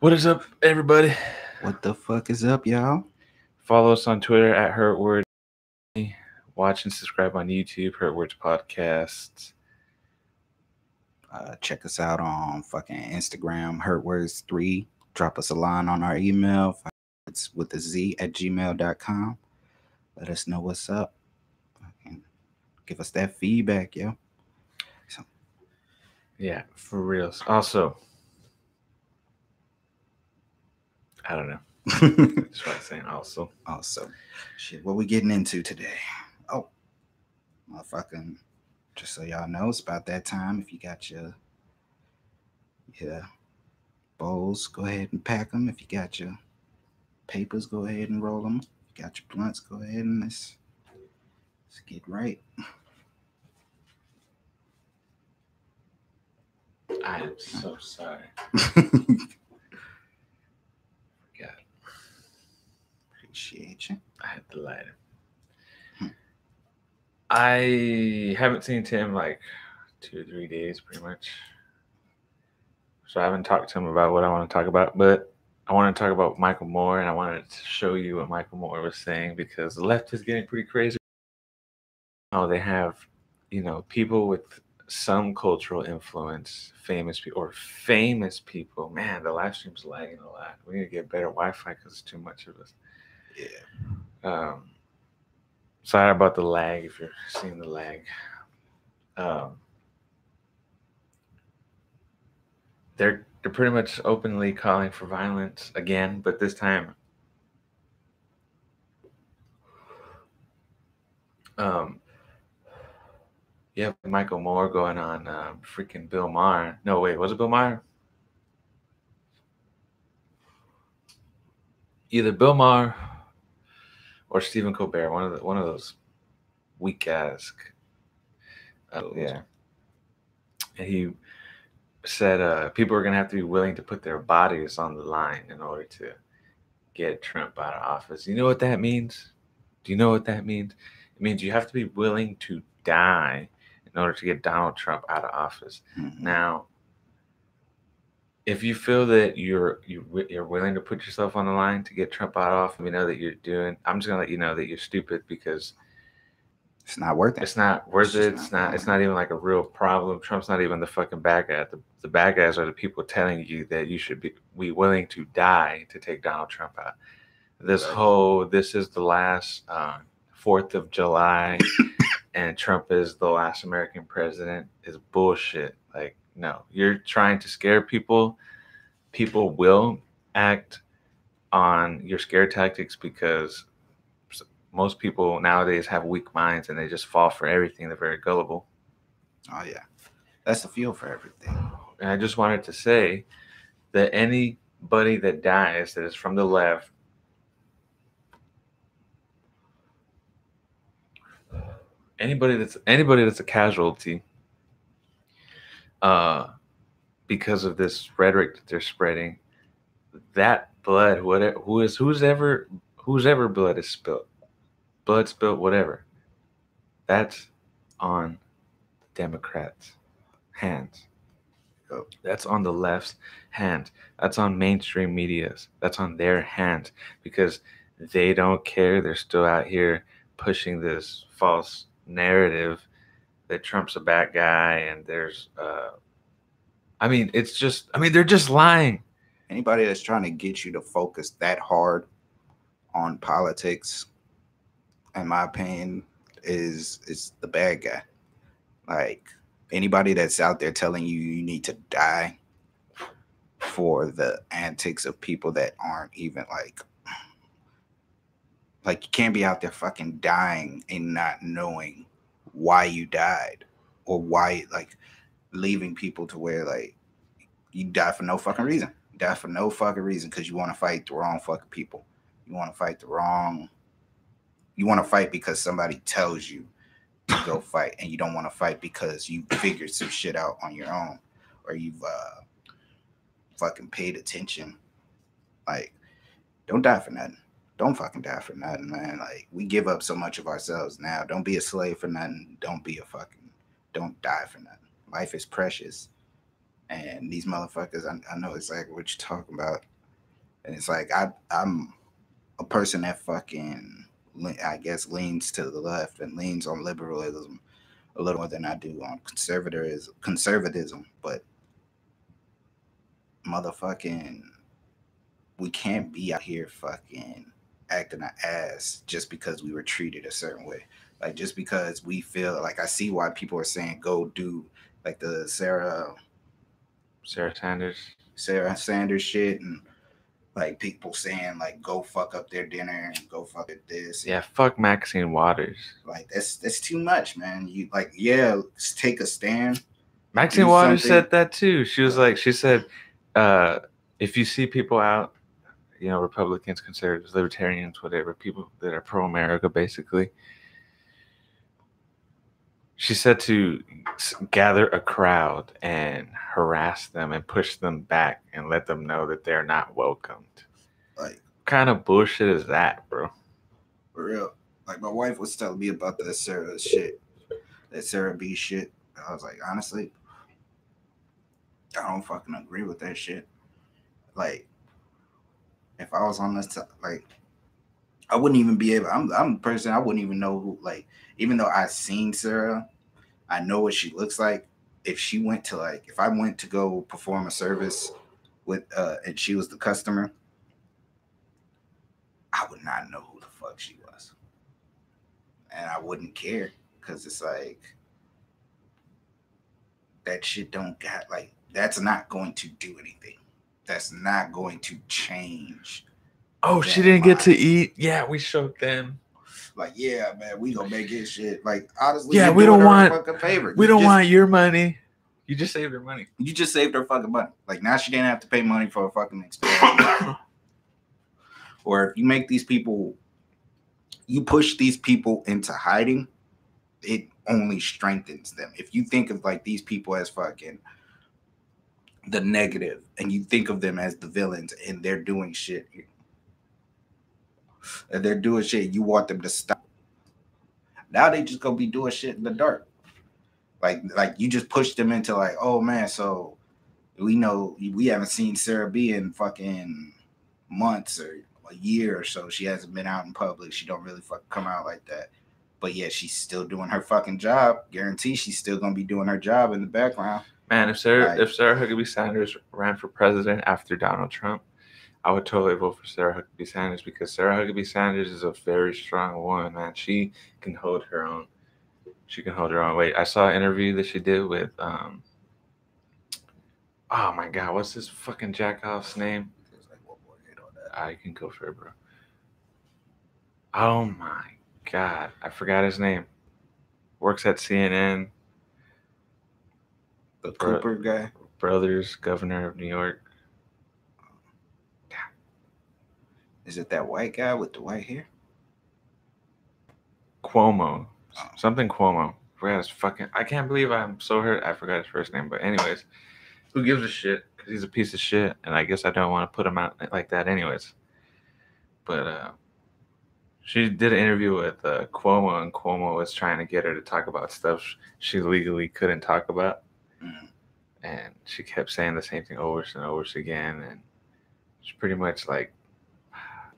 What is up, everybody? What the fuck is up, y'all? Follow us on Twitter at HurtWords. Watch and subscribe on YouTube, HurtWords Podcasts. Check us out on fucking Instagram, HurtWords3. Drop us a line on our email, it's with a Z at gmail.com. Let us know what's up. And give us that feedback, yo. So, Yeah, for reals. Also, I don't know. That's what I'm saying. also, shit, what we getting into today? Oh, motherfucking, just so y'all know, it's about that time. If you got your bowls, go ahead and pack them. If you got your papers, go ahead and roll them. If you got your blunts, go ahead and let's get right. I am so sorry. God, Appreciate you. I had the lighter. I haven't seen Tim like 2 or 3 days, pretty much. So I haven't talked to him about what I want to talk about, but I want to talk about Michael Moore, and I wanted to show you what Michael Moore was saying because the left is getting pretty crazy. Oh, they have, people with some cultural influence, famous people. Man, the live stream's lagging a lot. We need to get better Wi-Fi because it's too much of us. Yeah. Sorry about the lag if you're seeing the lag. They're pretty much openly calling for violence again, but this time, you have Michael Moore going on freaking Bill Maher. No, wait, was it Bill Maher? Either Bill Maher or Stephen Colbert. One of those weak ass. Yeah, and he said people are gonna have to be willing to put their bodies on the line in order to get Trump out of office. You know what that means? Do you know what that means? It means you have to be willing to die in order to get Donald Trump out of office. Mm-hmm. Now, if you feel that you're willing to put yourself on the line to get Trump out of office, we know that you're doing. I'm just gonna let you know that you're stupid because it's not worth it. it's not worth it. It's not even like a real problem. Trump's not even the fucking bad guy. The bad guys are the people telling you that you should be willing to die to take Donald Trump out. This is the last 4th of July and Trump is the last American president is bullshit. Like, no, you're trying to scare people. People will act on your scare tactics because most people nowadays have weak minds and they just fall for everything. They're very gullible. Oh yeah, that's the fuel for everything. And I just wanted to say that anybody that dies that is from the left, anybody that's a casualty, uh, because of this rhetoric that they're spreading, that blood, whose ever blood spilled, whatever, that's on the Democrats' hands. Oh. That's on the left's hands. That's on mainstream media's. That's on their hands because they don't care. They're still out here pushing this false narrative that Trump's a bad guy and they're just lying. Anybody that's trying to get you to focus that hard on politics, in my opinion, is the bad guy. Like anybody that's out there telling you you need to die for the antics of people that aren't even like you can't be out there fucking dying and not knowing why you died or why like leaving people to where like you die for no fucking reason. You die for no fucking reason because you want to fight the wrong fucking people. You want to fight the wrong. You want to fight because somebody tells you to go fight, and you don't want to fight because you figured some shit out on your own, or you've fucking paid attention. Like, don't die for nothing. Don't fucking die for nothing, man. Like, we give up so much of ourselves now. Don't be a slave for nothing. Don't die for nothing. Life is precious. And these motherfuckers, I know exactly what you're talking about. And it's like I'm a person that fucking I guess leans to the left and leans on liberalism a little more than I do on conservatism. But motherfucking, we can't be out here fucking acting an ass just because we were treated a certain way. Like just because we feel like I see why people are saying go do like the Sarah Sanders shit and like people saying like go fuck up their dinner and go fuck at this. Yeah, fuck Maxine Waters. Like that's too much, man. You like take a stand. Maxine Waters said that too. She was like, she said, if you see people out, you know, Republicans, conservatives, libertarians, whatever, people that are pro-America, basically. She said to gather a crowd and harass them and push them back and let them know that they're not welcomed. Like, what kind of bullshit is that, bro? For real. Like, my wife was telling me about that Sarah B shit. I was like, honestly, I don't fucking agree with that shit. Like, if I was on this, like, I wouldn't even be able. I'm the person. I wouldn't even know who. Like, even though I seen Sarah, I know what she looks like. If she went to if I went to go perform a service with, and she was the customer, I would not know who the fuck she was, and I wouldn't care because it's like that shit don't got that's not going to do anything. That's not going to change. Oh, she didn't get to eat. Yeah, we showed them. Like, yeah, man, we gonna make it shit. Like, honestly, yeah, we don't want fucking favor. We don't want your money. You just saved her money. You just saved her fucking money. Like, now she didn't have to pay money for a fucking experience. Or if you make these people, you push these people into hiding, it only strengthens them. If you think of like these people as fucking the negative and you think of them as the villains and they're doing shit, you want them to stop. Now they just gonna be doing shit in the dark. Like you just push them into like, oh man, so we know we haven't seen Sarah B in fucking months or a year or so. She hasn't been out in public. She don't really fucking come out like that. But yeah, she's still doing her fucking job. Guarantee she's still gonna be doing her job in the background. Man, if Sarah Huckabee Sanders ran for president after Donald Trump, I would totally vote for Sarah Huckabee Sanders because Sarah Huckabee Sanders is a very strong woman, man. She can hold her own. She can hold her own. Wait, I saw an interview that she did with oh my god, what's this fucking jackoff's name? I can go for it, bro. Oh my god, I forgot his name. Works at CNN. The Cooper guy? Brothers, governor of New York. Is it that white guy with the white hair? Cuomo. Something Cuomo. I can't believe I'm so hurt. I forgot his first name. But anyways, who gives a shit? Because he's a piece of shit. And I guess I don't want to put him out like that anyways. But she did an interview with Cuomo, and Cuomo was trying to get her to talk about stuff she legally couldn't talk about. Mm-hmm. And she kept saying the same thing over and over again. And she pretty much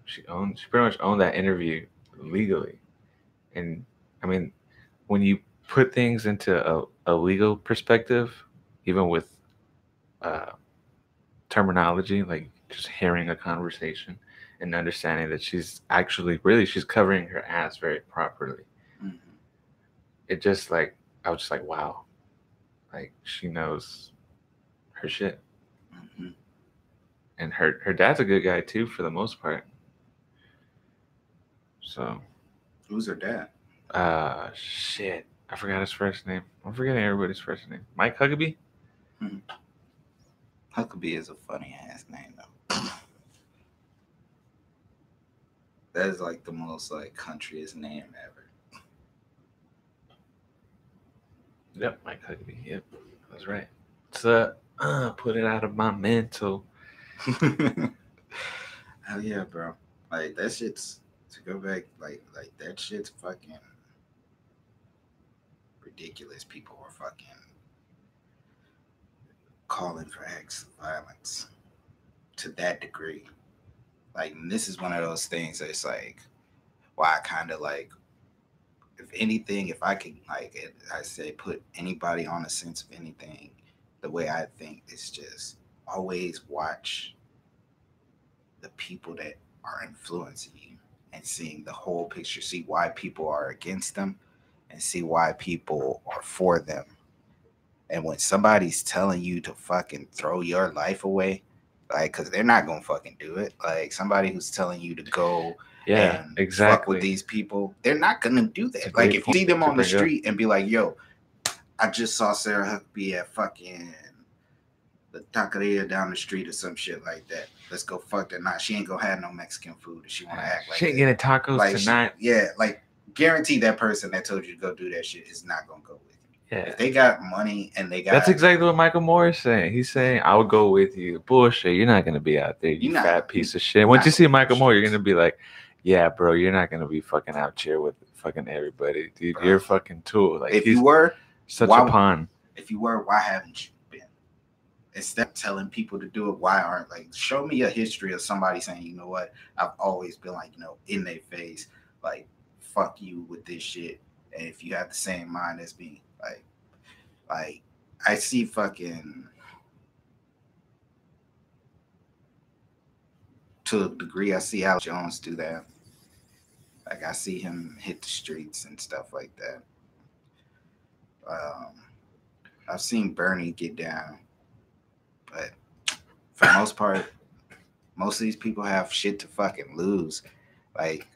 she pretty much owned that interview legally. And I mean, when you put things into a legal perspective, even with terminology, like just hearing a conversation and understanding that she's covering her ass very properly. Mm-hmm. It just I was just like, wow, like she knows her shit. Mm-hmm. And her dad's a good guy too, for the most part. So, who's her dad? Shit, I forgot his first name. I'm forgetting everybody's first name. Mike Huckabee. Hmm. Huckabee is a funny ass name though. That is like the most countryest name ever. Yep, Mike Huckabee. Yep, that's right. So put it out of my mental. Hell yeah, bro. Like that shit's to go back. Like that shit's fucking ridiculous. People are fucking calling for acts of violence to that degree. Like, and this is one of those things that's like, why I kind of like, if anything, if I can, like, I say, put anybody on a sense of anything, the way I think is just always watch the people that are influencing you and seeing the whole picture, see why people are against them and see why people are for them. And when somebody's telling you to fucking throw your life away, like, because they're not gonna fucking do it. Like, somebody who's telling you to go and fuck with these people, they're not gonna do that. Like, if you see them on the street and be like, yo, I just saw Sarah Huckabee at fucking the taqueria down the street or some shit like that. Let's go fuck that night. She ain't gonna have no Mexican food if she wanna act like she ain't getting tacos like tonight. Like, guarantee that person that told you to go do that shit is not gonna go with you. Yeah. If they got money and they got, that's exactly what Michael Moore is saying. He's saying, I would go with you. Bullshit. You're not gonna be out there, you fat piece of shit. Once you see Michael Moore, you're gonna be like, yeah, bro, you're not gonna be fucking out here with fucking everybody, dude. Bro, you're a fucking tool. Like, if you were such a pawn. If you were, why haven't you been? Instead of telling people to do it, why aren't, like, show me a history of somebody saying, you know what, I've always been like, you know, in their face, like, fuck you with this shit. And if you have the same mind as me, like I see fucking, to a degree, I see Alex Jones do that. Like, I see him hit the streets and stuff like that. I've seen Bernie get down, but for the most part, most of these people have shit to fucking lose. Like,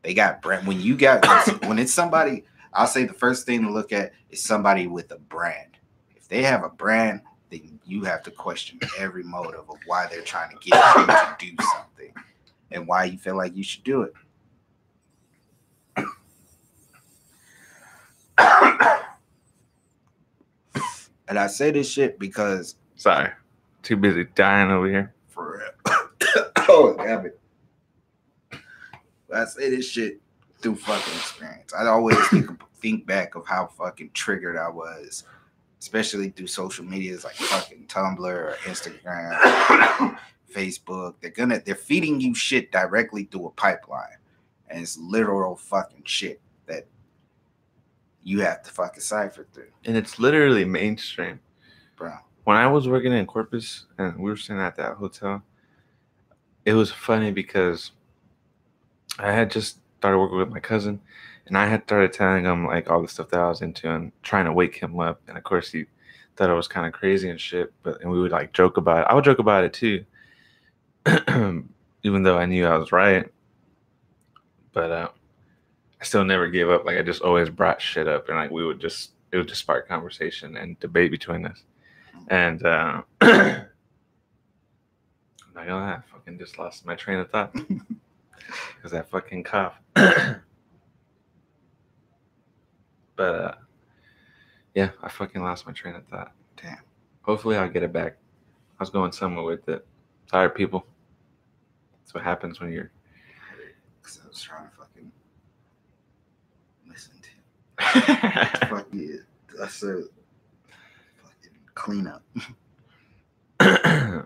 they got brand. When it's somebody, I'll say the first thing to look at is somebody with a brand. If they have a brand, then you have to question every motive of why they're trying to get you to do something and why you feel like you should do it. And I say this shit because, sorry, too busy dying over here. For real. Oh, damn it. I say this shit through fucking experience. I always think back of how fucking triggered I was, especially through social medias like fucking Tumblr or Instagram, Facebook. They're feeding you shit directly through a pipeline, and it's literal fucking shit that you have to fucking cipher through. And it's literally mainstream, bro. When I was working in Corpus and we were staying at that hotel, it was funny because I had just started working with my cousin, and I had started telling him like all the stuff that I was into and trying to wake him up. And of course, he thought I was kind of crazy and shit. And we would like joke about it. I would joke about it too, even though I knew I was right. But I still never gave up. Like, I just always brought shit up, and like it would just spark conversation and debate between us. And I'm not gonna lie, I fucking just lost my train of thought because that fucking cough. But yeah, I fucking lost my train of thought. Damn. Hopefully I'll get it back. I was going somewhere with it. Sorry, people. That's what happens when you're. Because I was trying to fucking listen to. Fuck yeah. I said fucking clean up. I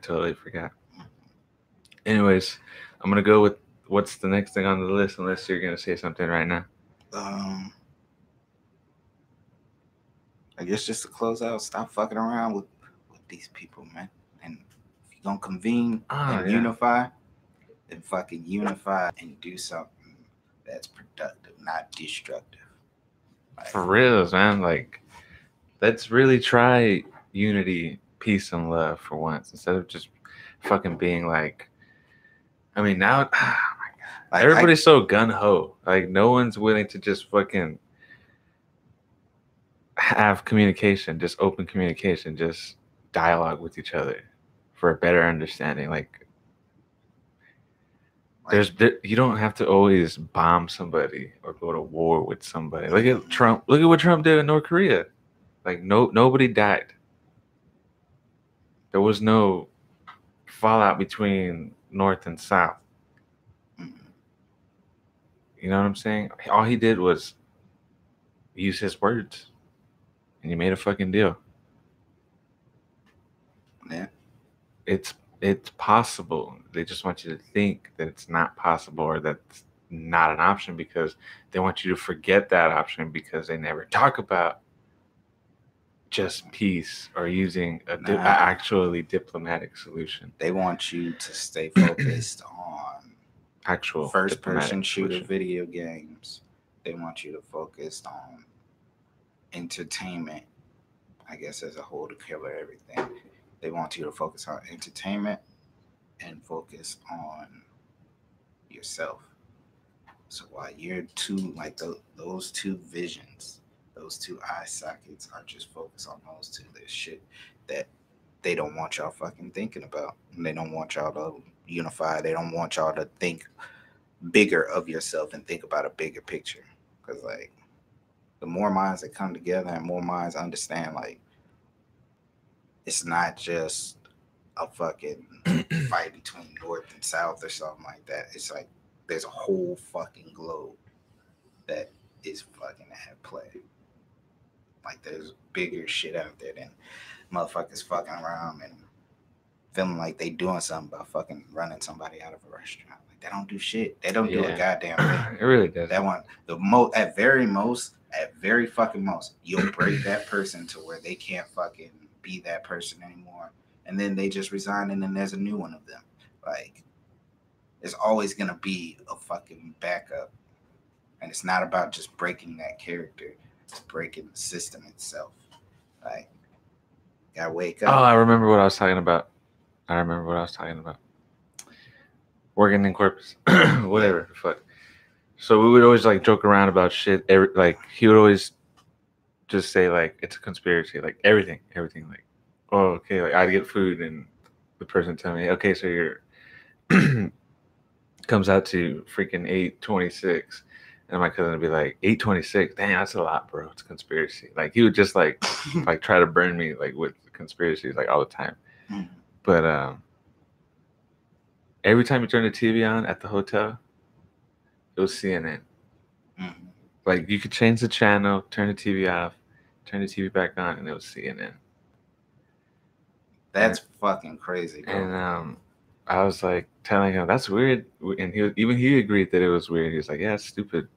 totally forgot. Anyways, I'm gonna go with what's the next thing on the list, unless you're gonna say something right now. I guess just to close out, stop fucking around with these people, man. And if you're gonna convene and unify, then fucking unify and do something that's productive, not destructive. Like, for real, man. Like, let's really try unity, peace, and love for once, instead of just fucking being like. I mean, now, oh my God, like, everybody's so gun-ho. Like, no one's willing to just fucking have communication, just open communication, just dialogue with each other for a better understanding. Like, you don't have to always bomb somebody or go to war with somebody. Look at Trump. Look at what Trump did in North Korea. Like, nobody died. There was no fallout between North and South. You know what I'm saying? All he did was use his words, and he made a fucking deal. it's possible. They just want you to think that it's not possible or that's not an option because they want you to forget that option because they never talk about just peace or using a actually diplomatic solution. They want you to stay focused on actual first-person shooter video games. They want you to focus on entertainment, I guess, as a whole to cover everything. They want you to focus on entertainment and focus on yourself. So while you're two, like those two visions, those two eye sockets are just focused on those two. There's shit that they don't want y'all fucking thinking about. And they don't want y'all to unify. They don't want y'all to think bigger of yourself and think about a bigger picture. Because, like, the more minds that come together and more minds understand, like, it's not just a fucking fight between North and South or something like that. It's like there's a whole fucking globe that is fucking at play. Like, there's bigger shit out there than motherfuckers fucking around and feeling like they doing something by fucking running somebody out of a restaurant. Like, they don't do shit. They don't do a goddamn thing. It really does. That one, at very fucking most, you'll break that person to where they can't fucking be that person anymore. And then they just resign and then there's a new one of them. Like, there's always going to be a fucking backup. And it's not about just breaking that character. It's breaking the system itself. Like, gotta wake up. Oh, I remember what I was talking about. Working in corpus. Whatever. Fuck. So we would always, like, joke around about shit. Like, he would always just say, like, it's a conspiracy. Like, everything. Like, oh, okay, like, I'd get food and the person tell me, okay, so you're comes out to freaking 826, and my cousin would be like, 826, dang, that's a lot, bro. It's a conspiracy. Like, he would just like try to burn me like with conspiracies like all the time. But every time you turn the TV on at the hotel, it was CNN. Like, you could change the channel, turn the TV off, turn the TV back on, and it was CNN. That's fucking crazy, bro. And I was like telling him that's weird, and he agreed that it was weird. He was like, "Yeah, it's stupid."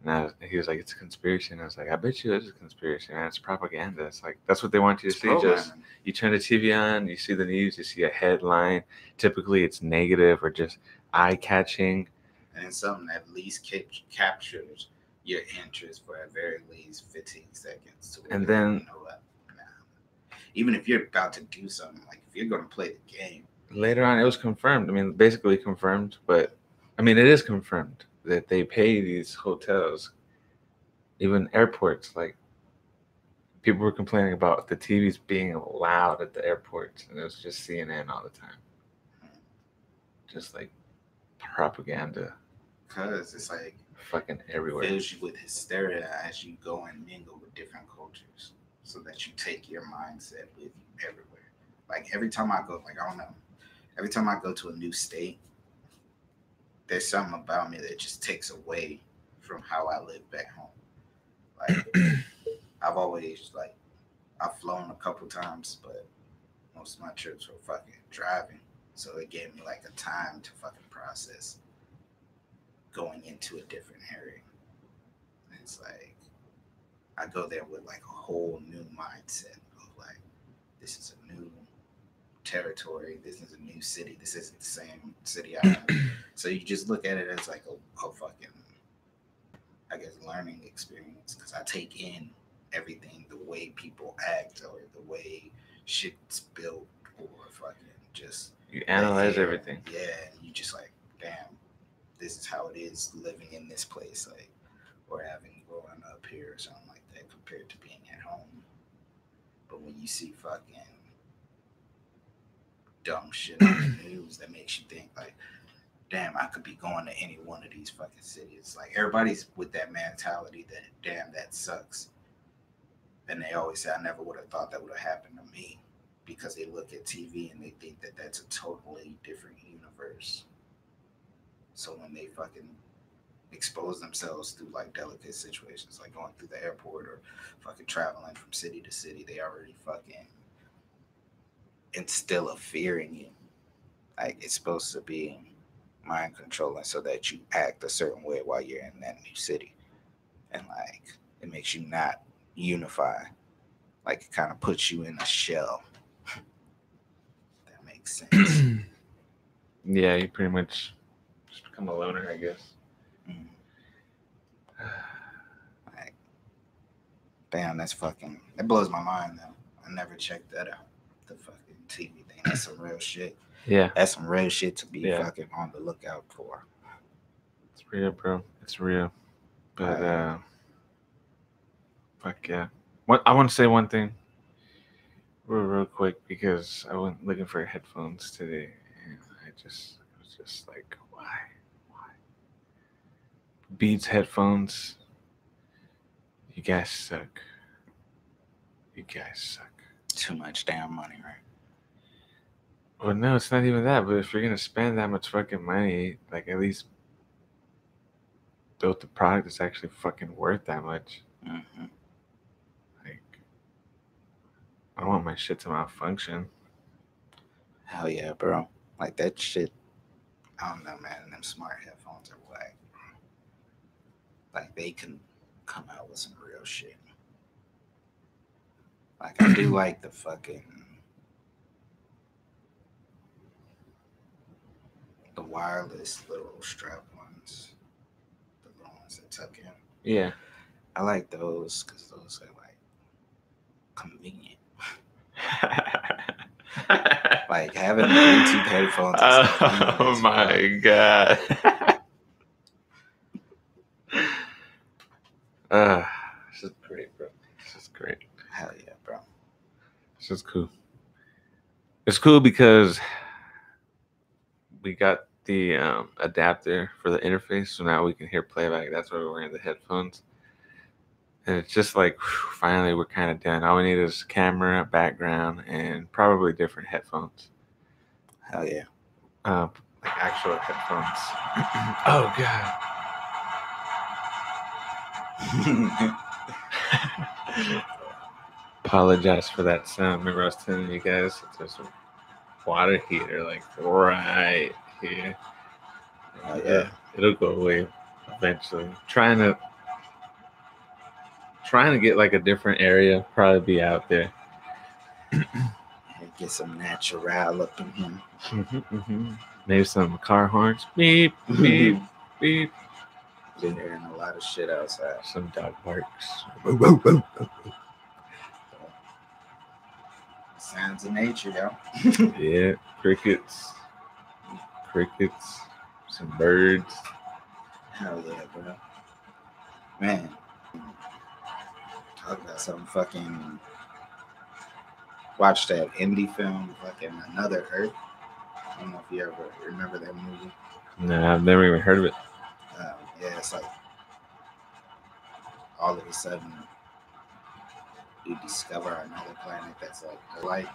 And he was like, "It's a conspiracy." And I was like, "I bet you it's a conspiracy, man. It's propaganda. It's like that's what they want you to see. Just you turn the TV on, you see the news, you see a headline. Typically, it's negative or just eye-catching, and something that at least captures your interest for at very least 15 seconds. And then, you know what? Even if you're about to do something, like if you're going to play the game. Later on, it was confirmed. I mean, basically confirmed, but I mean, it is confirmed that they pay these hotels, even airports. Like, people were complaining about the TVs being loud at the airports, and it was just CNN all the time. Just like propaganda. Because it's like fucking everywhere. Fills you with hysteria as you go and mingle with different cultures, so that you take your mindset with you everywhere. Like, every time I go, like, I don't know, every time I go to a new state, there's something about me that just takes away from how I live back home. Like, I've always, like, I've flown a couple times, but most of my trips were fucking driving. So it gave me, like, a time to fucking process going into a different area. And it's like, I go there with, like, a whole new mindset of, like, this is a new territory. This is a new city. This isn't the same city I am. So you just look at it as, like, a fucking, I guess, learning experience. Because I take in everything, the way people act or the way shit's built or fucking just... You analyze everything. Yeah, and you just like, damn, this is how it is living in this place, like, or having grown up here or something like that compared to being at home. But when you see fucking dumb shit on the news that makes you think like, damn, I could be going to any one of these fucking cities. Like, everybody's with that mentality that, damn, that sucks. And they always say, I never would have thought that would have happened to me. Because they look at TV and they think that that's a totally different universe. So when they fucking expose themselves through, like, delicate situations, like going through the airport or fucking traveling from city to city, they already fucking instill a fear in you. Like it's supposed to be mind controlling so that you act a certain way while you're in that new city. And like it makes you not unify. Like it kind of puts you in a shell. That makes sense. Yeah, you pretty much just become a loner, I guess. Mm. Like, damn, that blows my mind though. I never checked that out. The fucking TV thing. That's some real shit. Yeah. That's some real shit to be fucking on the lookout for. It's real, bro. It's real. But fuck yeah. I want to say one thing real quick because I went looking for headphones today and I was just like, why? Beats headphones. You guys suck. Too much damn money, right? Well, no, it's not even that. But if you're gonna spend that much fucking money, like at least build the product that's actually fucking worth that much. Mm-hmm. Like, I don't want my shit to malfunction. Hell yeah, bro. Like that shit. I don't know, man. Them smart headphones are whack. Like they can come out with some real shit. Like I do like the wireless little strap ones, the little ones that tuck in. Yeah, I like those because those are like convenient. Like having Bluetooth headphones. Oh my god. This is great, bro. This is great. Hell yeah, bro. This is cool. It's cool because we got the adapter for the interface, so now we can hear playback. That's why we're wearing the headphones. And it's just like, finally, we're kind of done. All we need is camera, background, and probably different headphones. Hell yeah. Like actual headphones. Oh, God. Apologize for that sound. Remember I was telling you guys, there's a water heater, like, right here. Yeah, it'll go away eventually. Trying to get like a different area, probably be out there. Get some natural up in here. Maybe some car horns. Beep, beep, beep. Been hearing a lot of shit outside. Some dog barks. Sounds of nature, yo. Yeah, crickets, some birds. Hell yeah, bro. Man, talk about something fucking. Watch that indie film, fucking Another Earth. I don't know if you ever remember that movie. No, I've never even heard of it. Yeah, it's like all of a sudden you discover another planet that's like light,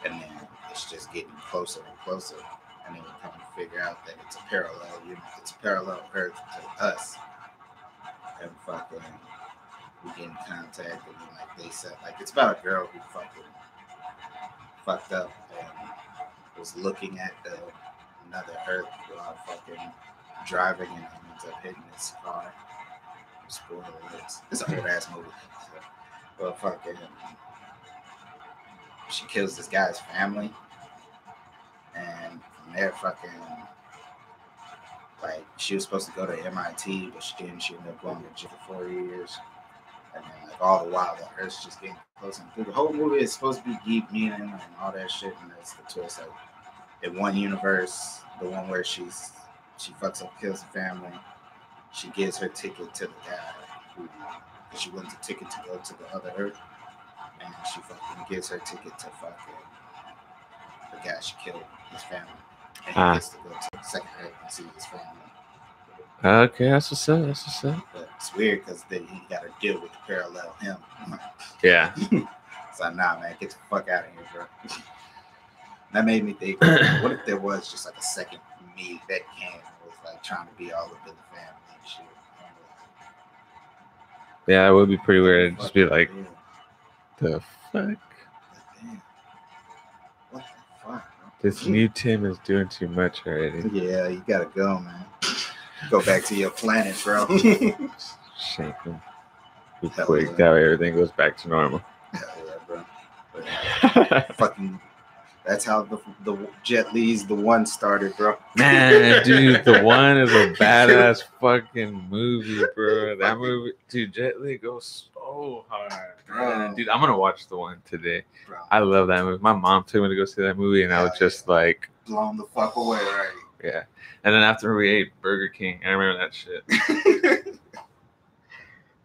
and then it's just getting closer and closer, and then you come to figure out that it's a parallel Earth to us, and fucking we get in contact, and then like they said, like it's about a girl who fucking fucked up and was looking at another Earth while fucking driving and ends up hitting his car. Spoiler alerts. It's an old ass movie. So, but fucking, she kills this guy's family, and from there, fucking, like she was supposed to go to MIT, but she didn't. She ended up going to jail for 4 years, and then like all the while, the Earth's just getting closer. The whole movie is supposed to be deep meaning and all that shit, and that's the twist. Like in one universe, the one where she fucks up, kills the family. She gives her ticket to the guy who she wins a ticket to go to the other Earth, and she fucking gives her ticket to fucking the guy she killed, his family, and he gets to go to the second Earth and see his family. Okay, that's what's up. But it's weird because then he got to deal with the parallel him. Yeah. So nah, man, get the fuck out of here, bro. That made me think, what if there was just like a second me that was like trying to be all up in the family and shit? Yeah, it would be pretty weird. It'd just be like, the fuck? Damn. This new Tim is doing too much already. Yeah, you gotta go, man. Go back to your planet, bro. Shake him. Be quick. Yeah. That way everything goes back to normal. Hell yeah, bro. Fucking. That's how the Jet Li's The One started, bro. Man, dude, The One is a badass fucking movie, bro. That movie, dude, Jet Li goes so hard, bro. Dude, I'm gonna watch The One today. Bro. I love that movie. My mom took me to go see that movie, and I was just like blown the fuck away, right? Yeah. And then after we ate Burger King, I remember that shit.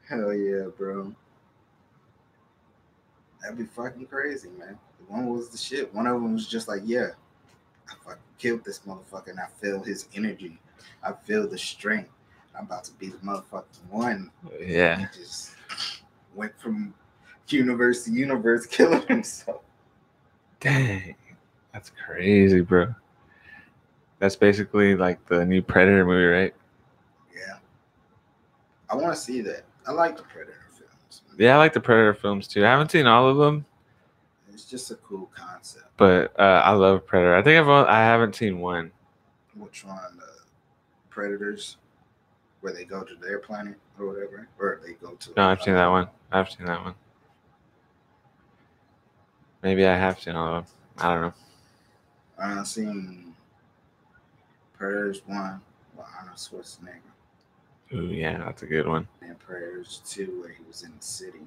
Hell yeah, bro. That'd be fucking crazy, man. The one was the shit. One of them was just like, yeah, I fucking killed this motherfucker, and I feel his energy. I feel the strength. I'm about to be the motherfucking one. Yeah. He just went from universe to universe, killing himself. Dang. That's crazy, bro. That's basically like the new Predator movie, right? Yeah. I want to see that. I like the Predator films. Yeah, I like the Predator films too. I haven't seen all of them. It's just a cool concept. But I love Predator. I think I haven't seen one. Which one? Predators, where they go to their planet or whatever, or they go to. No, I've seen that one. I've seen that one. Maybe I have seen all of them. I don't know. I've seen Predators 1 with Arnold Schwarzenegger. Ooh, yeah, that's a good one. And Predators 2, where he was in the city.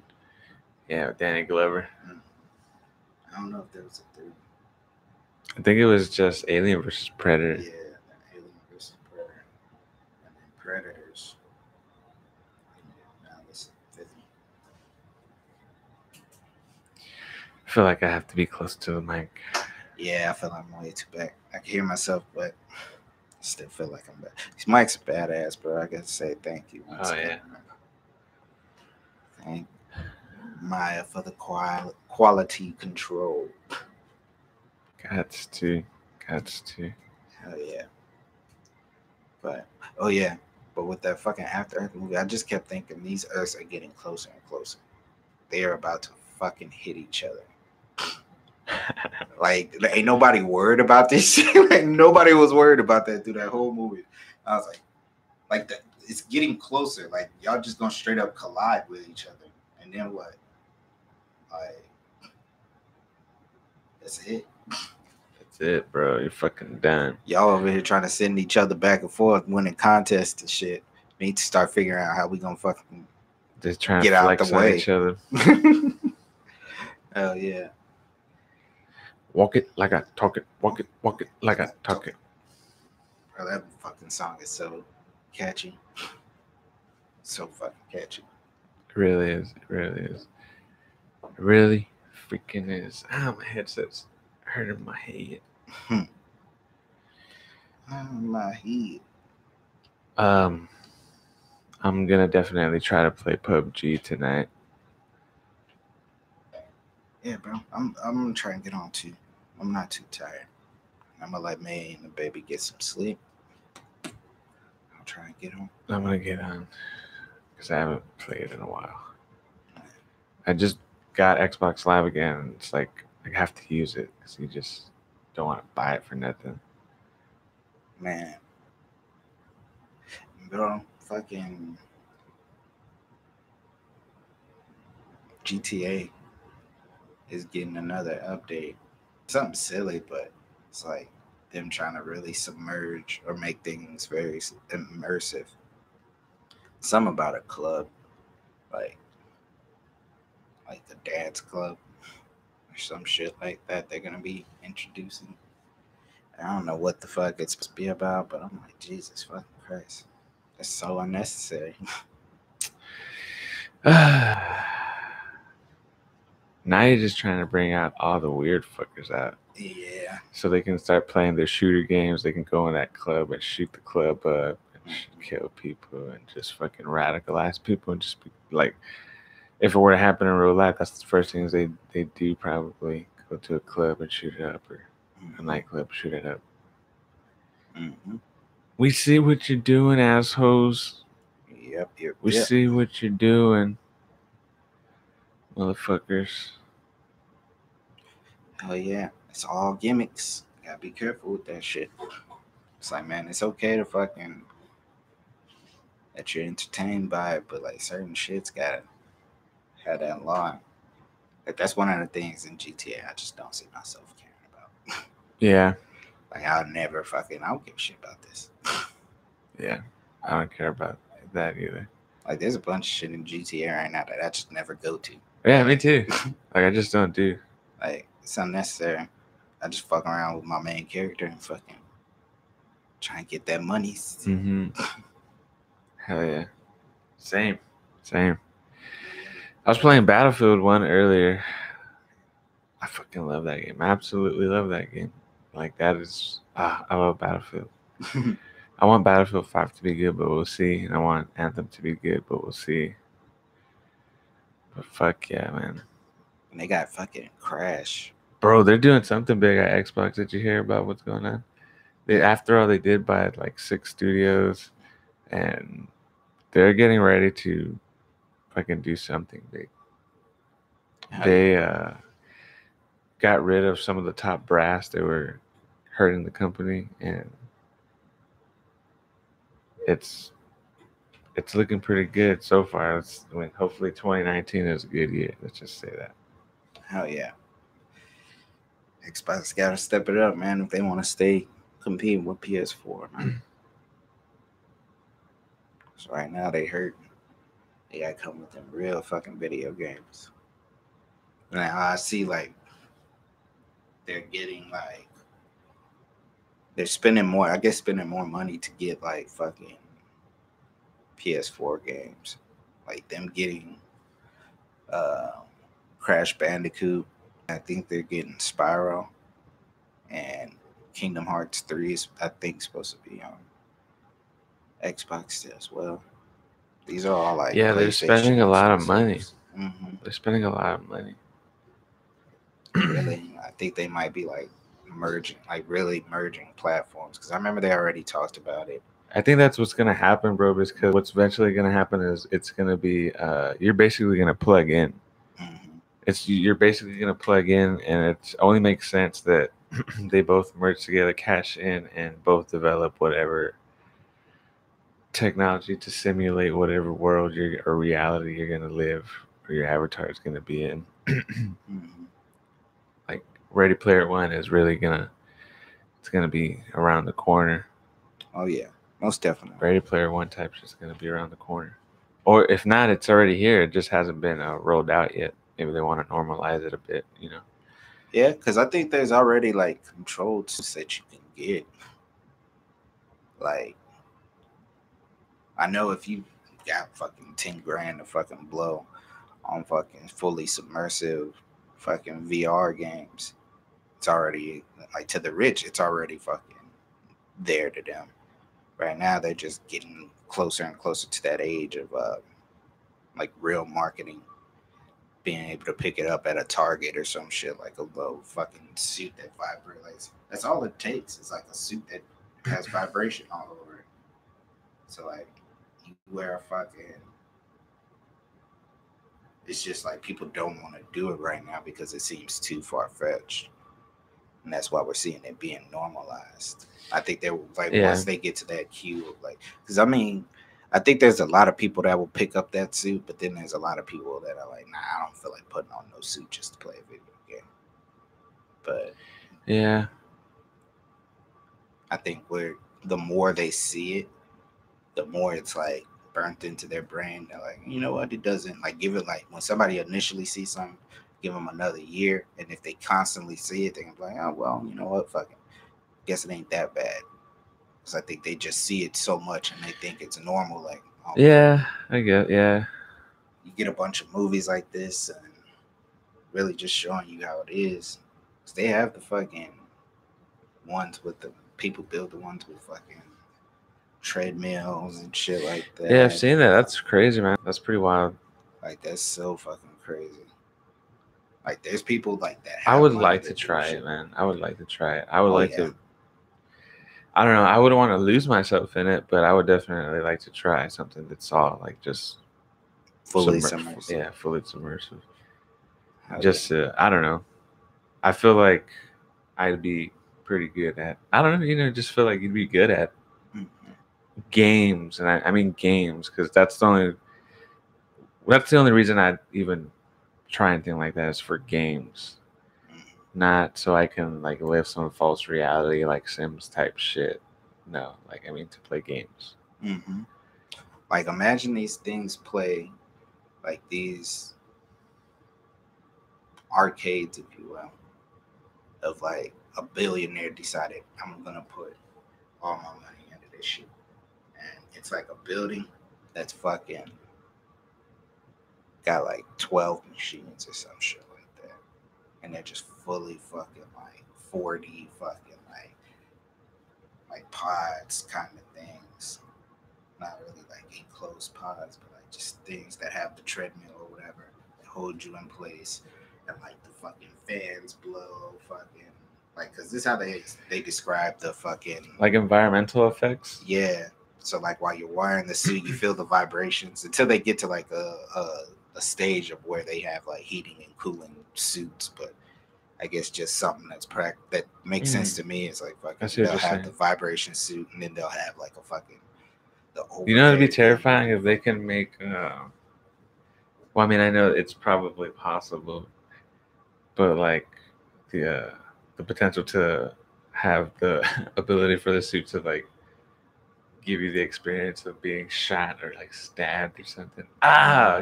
Yeah, with Danny Glover. I don't know if there was a third. I think it was just Alien versus Predator. Yeah, Alien versus Predator. And then Predators. Now this is the fifth one. I feel like I have to be close to the mic. Yeah, I feel like I'm way too back. I can hear myself, but I still feel like I'm back. These mics are badass, bro. I gotta say thank you. Oh, yeah. Thank Maya for the quality control. Gots to. Hell yeah. But, oh yeah. But with that fucking After Earth movie, I just kept thinking these Earths are getting closer and closer. They are about to fucking hit each other. Like, ain't nobody worried about this shit. Like, nobody was worried about that through that whole movie. I was like that. It's getting closer. Like, y'all just gonna straight up collide with each other. And then what? Like, that's it. That's it, bro. You're fucking done. Y'all over here trying to send each other back and forth, winning contests and shit. We need to start figuring out how we gonna fucking just trying to get out the way. Each other. Hell yeah. Walk it like I talk it. Walk it like I talk it. Bro, that fucking song is so catchy. So fucking catchy. It really is. It really is. It really freaking is. Ah, my headset's hurting my head. My head. I'm gonna definitely try to play PUBG tonight. Yeah, bro. I'm gonna try and get on too. I'm not too tired. I'm gonna let May and the baby get some sleep. I'll try and get on. I'm gonna get on because I haven't played in a while. I just got Xbox Live again. It's like I have to use it because you just don't want to buy it for nothing. Man, bro, fucking GTA is getting another update. Something silly, but it's like them trying to really submerge or make things very immersive. Something about a club, like the dad's club or some shit like that they're gonna be introducing. I don't know what the fuck it's supposed to be about, but I'm like, Jesus fucking Christ. That's so unnecessary. Now you're just trying to bring out all the weird fuckers out. Yeah. So they can start playing their shooter games. They can go in that club and shoot the club up and kill people and just fucking radicalize people and just be like, if it were to happen in real life, that's the first things they do probably. Go to a club and shoot it up, or a nightclub, shoot it up. Mm-hmm. We see what you're doing, assholes. Yep. We see what you're doing, motherfuckers. Oh yeah, it's all gimmicks. Gotta be careful with that shit. It's like, man, it's okay to fucking that you're entertained by it, but like certain shit's gotta have that line. Like that's one of the things in GTA I just don't see myself caring about. Yeah. Like I don't give a shit about this. Yeah. I don't care about that either. Like there's a bunch of shit in GTA right now that I just never go to. Yeah, me too. Like I just don't do. Like it's unnecessary. I just fuck around with my main character and fucking try and get that money. Mm-hmm. Hell yeah. Same. I was playing Battlefield 1 earlier. I fucking love that game. I absolutely love that game. Like that is I love Battlefield. I want Battlefield 5 to be good, but we'll see. And I want Anthem to be good, but we'll see. But fuck yeah, man. And they got fucking Crash. Bro, they're doing something big at Xbox. Did you hear about what's going on? After all, they did buy like 6 studios, and they're getting ready to fucking do something big. They got rid of some of the top brass that were hurting the company, and it's looking pretty good so far. Hopefully 2019 is a good year. Let's just say that. Hell yeah. Xbox gotta step it up, man, if they want to stay competing with PS4, man. So right now they hurt. They gotta come with them real fucking video games. Now I see like they're getting like they're spending more. I guess spending more money to get like fucking PS4 games, like them getting Crash Bandicoot. I think they're getting Spyro, and Kingdom Hearts 3 is I think supposed to be on Xbox as well. These are all like they're spending a lot of money. Mm-hmm. They're spending a lot of money. Really, I think they might be like really merging platforms because I remember they already talked about it. I think that's what's gonna happen, bro. Because what's eventually gonna happen is it's gonna be you're basically gonna plug in. Mm-hmm. You're basically gonna plug in, and it only makes sense that they both merge together, cash in, and both develop whatever technology to simulate whatever world or reality you're gonna live or your avatar is gonna be in. Mm-hmm. Like Ready Player One is really it's gonna be around the corner. Oh yeah, most definitely. Ready Player One type is gonna be around the corner, or if not, it's already here. It just hasn't been rolled out yet. Maybe they want to normalize it a bit, you know. Yeah, because I think there's already like controlled suits that you can get. Like, I know if you got fucking 10 grand to fucking blow on fucking fully submersive fucking VR games, it's already like to the rich, it's already fucking there to them. Right now, they're just getting closer and closer to that age of like real marketing, being able to pick it up at a Target or some shit, like a low fucking suit that vibrates. That's all it takes. It's like a suit that has vibration all over it. So like you wear a fucking. It's just like people don't want to do it right now because it seems too far fetched, and that's why we're seeing it being normalized. I think they will like once they get to that queue of like, because I mean, I think there's a lot of people that will pick up that suit, but then there's a lot of people that are like, nah, I don't feel like putting on no suit just to play a video game. But yeah, I think the more they see it, the more it's like burnt into their brain. They're like, you know what? It doesn't like give it like when somebody initially sees something, give them another year, and if they constantly see it, they can be like, oh well, you know what? Fucking, guess it ain't that bad. Because I think they just see it so much and they think it's normal. Like, oh, yeah, I get, yeah. You get a bunch of movies like this and really just showing you how it is. Because they have the fucking ones with the people build the ones with fucking treadmills and shit like that. Yeah, I've seen that. That's crazy, man. That's pretty wild. Like, that's so fucking crazy. Like, there's people like that. I would like to try it, man. I would like to try it. I would like yeah. to. I don't know. I wouldn't want to lose myself in it, but I would definitely like to try something that's all like just fully submersive. Yeah, fully submersive. Just I don't know. I feel like I'd be pretty good at. I don't know, just feel like you'd be good at Mhm. games, and I mean games, because that's the only reason I'd even try anything like that is for games, not so I can like live some false reality like Sims type shit. No, like I mean to play games. Mm-hmm. Like imagine these things play, like these arcades, if you will, of like a billionaire decided I'm gonna put all my money into this shit, and it's like a building that's fucking got like 12 machines or some shit like that, and they're just fully fucking like 40 fucking like pods kind of things, not really like enclosed pods, but like just things that have the treadmill or whatever that hold you in place, and like the fucking fans blow fucking like, because this is how they describe the fucking like environmental effects. Yeah. So like while you're wearing the suit, you feel the vibrations until they get to like a stage of where they have like heating and cooling suits. But I guess just something that makes sense to me. It's like fucking they'll have the vibration suit, and then they'll have like a fucking it'd be terrifying if they can make. Well, I mean, I know it's probably possible, but like the potential to have the ability for the suit to like give you the experience of being shot or like stabbed or something.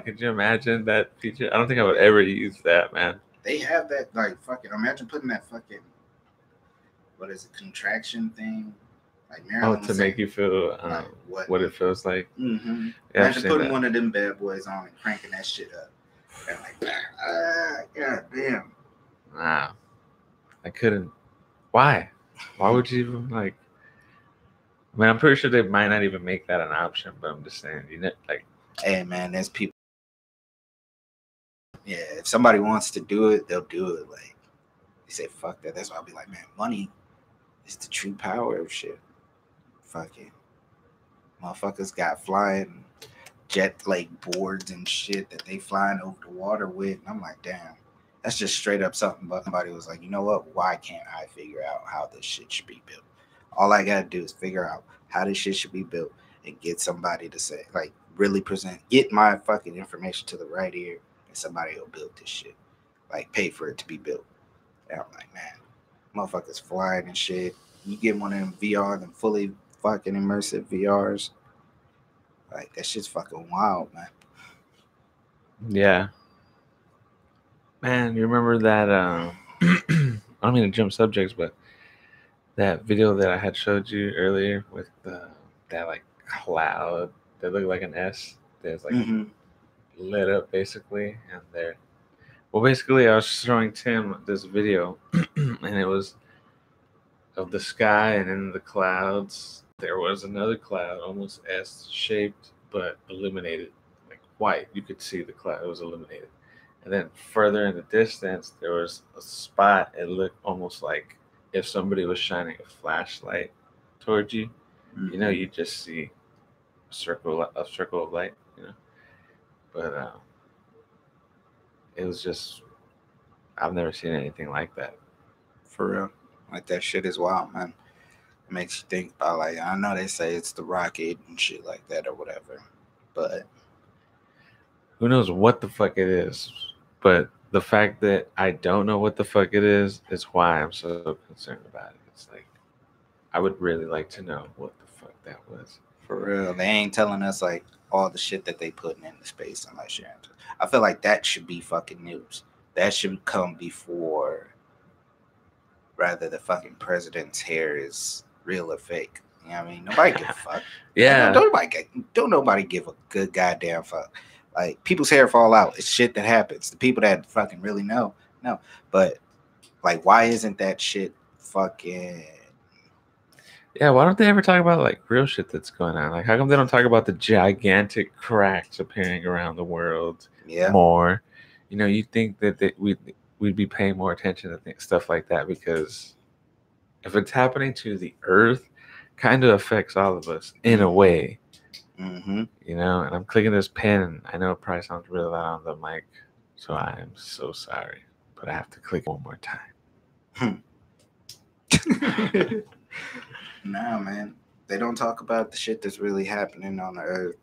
Could you imagine that feature? I don't think I would ever use that, man. They have that like fucking. Imagine putting that fucking, what is it, contraction thing? Like Marilyn to make you feel like what it feels like. Mm-hmm. Yeah, imagine putting one of them bad boys on and cranking that shit up. And like, god damn. Wow. I couldn't. Why? Why would you even like? I mean, I'm pretty sure they might not even make that an option, but I'm just saying, like. Hey man, there's people. Yeah, if somebody wants to do it, they'll do it. Like they say, fuck that. That's why I'll be like, man, money is the true power of shit. Fucking motherfuckers got flying jet like boards and shit that they flying over the water with, and I'm like, damn, that's just straight up something. But somebody was like, you know what? Why can't I figure out how this shit should be built? All I gotta do is figure out how this shit should be built and get somebody to say, like, really get my fucking information to the right ear, and somebody will build this shit. Like, pay for it to be built. And I'm like, man, motherfuckers flying and shit. You get one of them VR, them fully fucking immersive VRs. Like, that shit's fucking wild, man. Yeah. Man, you remember that? I don't mean to jump subjects, but that video that I had showed you earlier with that like cloud that looked like an S that's like lit up basically, and there. Well, basically, I was showing Tim this video, and it was of the sky, and in the clouds there was another cloud, almost S-shaped, but illuminated, like white. You could see the cloud; it was illuminated. And then further in the distance, there was a spot. It looked almost like if somebody was shining a flashlight towards you. You just see a circle of light. But it was just, I've never seen anything like that. For real. Like, that shit is wild, man. It makes you think about, like, I know they say it's the rocket and shit like that or whatever, but who knows what the fuck it is? But the fact that I don't know what the fuck it is why I'm so concerned about it. It's like, I would really like to know what the fuck that was. For real. They ain't telling us, like, all the shit that they putting into space unless you're into it. I feel like that should be fucking news. That should come before rather the fucking president's hair is real or fake. You know what I mean? Nobody give a fuck. Yeah. Don't nobody give a good goddamn fuck. Like, people's hair fall out. It's shit that happens. The people that fucking really know. But, like, why isn't that shit fucking... Yeah, why don't they ever talk about, like, real shit that's going on? Like, how come they don't talk about the gigantic cracks appearing around the world more? You think that we'd be paying more attention to stuff like that, because if it's happening to the Earth, kind of affects all of us in a way. And I'm clicking this pen. I know it probably sounds really loud on the mic, so I am so sorry, but I have to click one more time. Nah, man. They don't talk about the shit that's really happening on the earth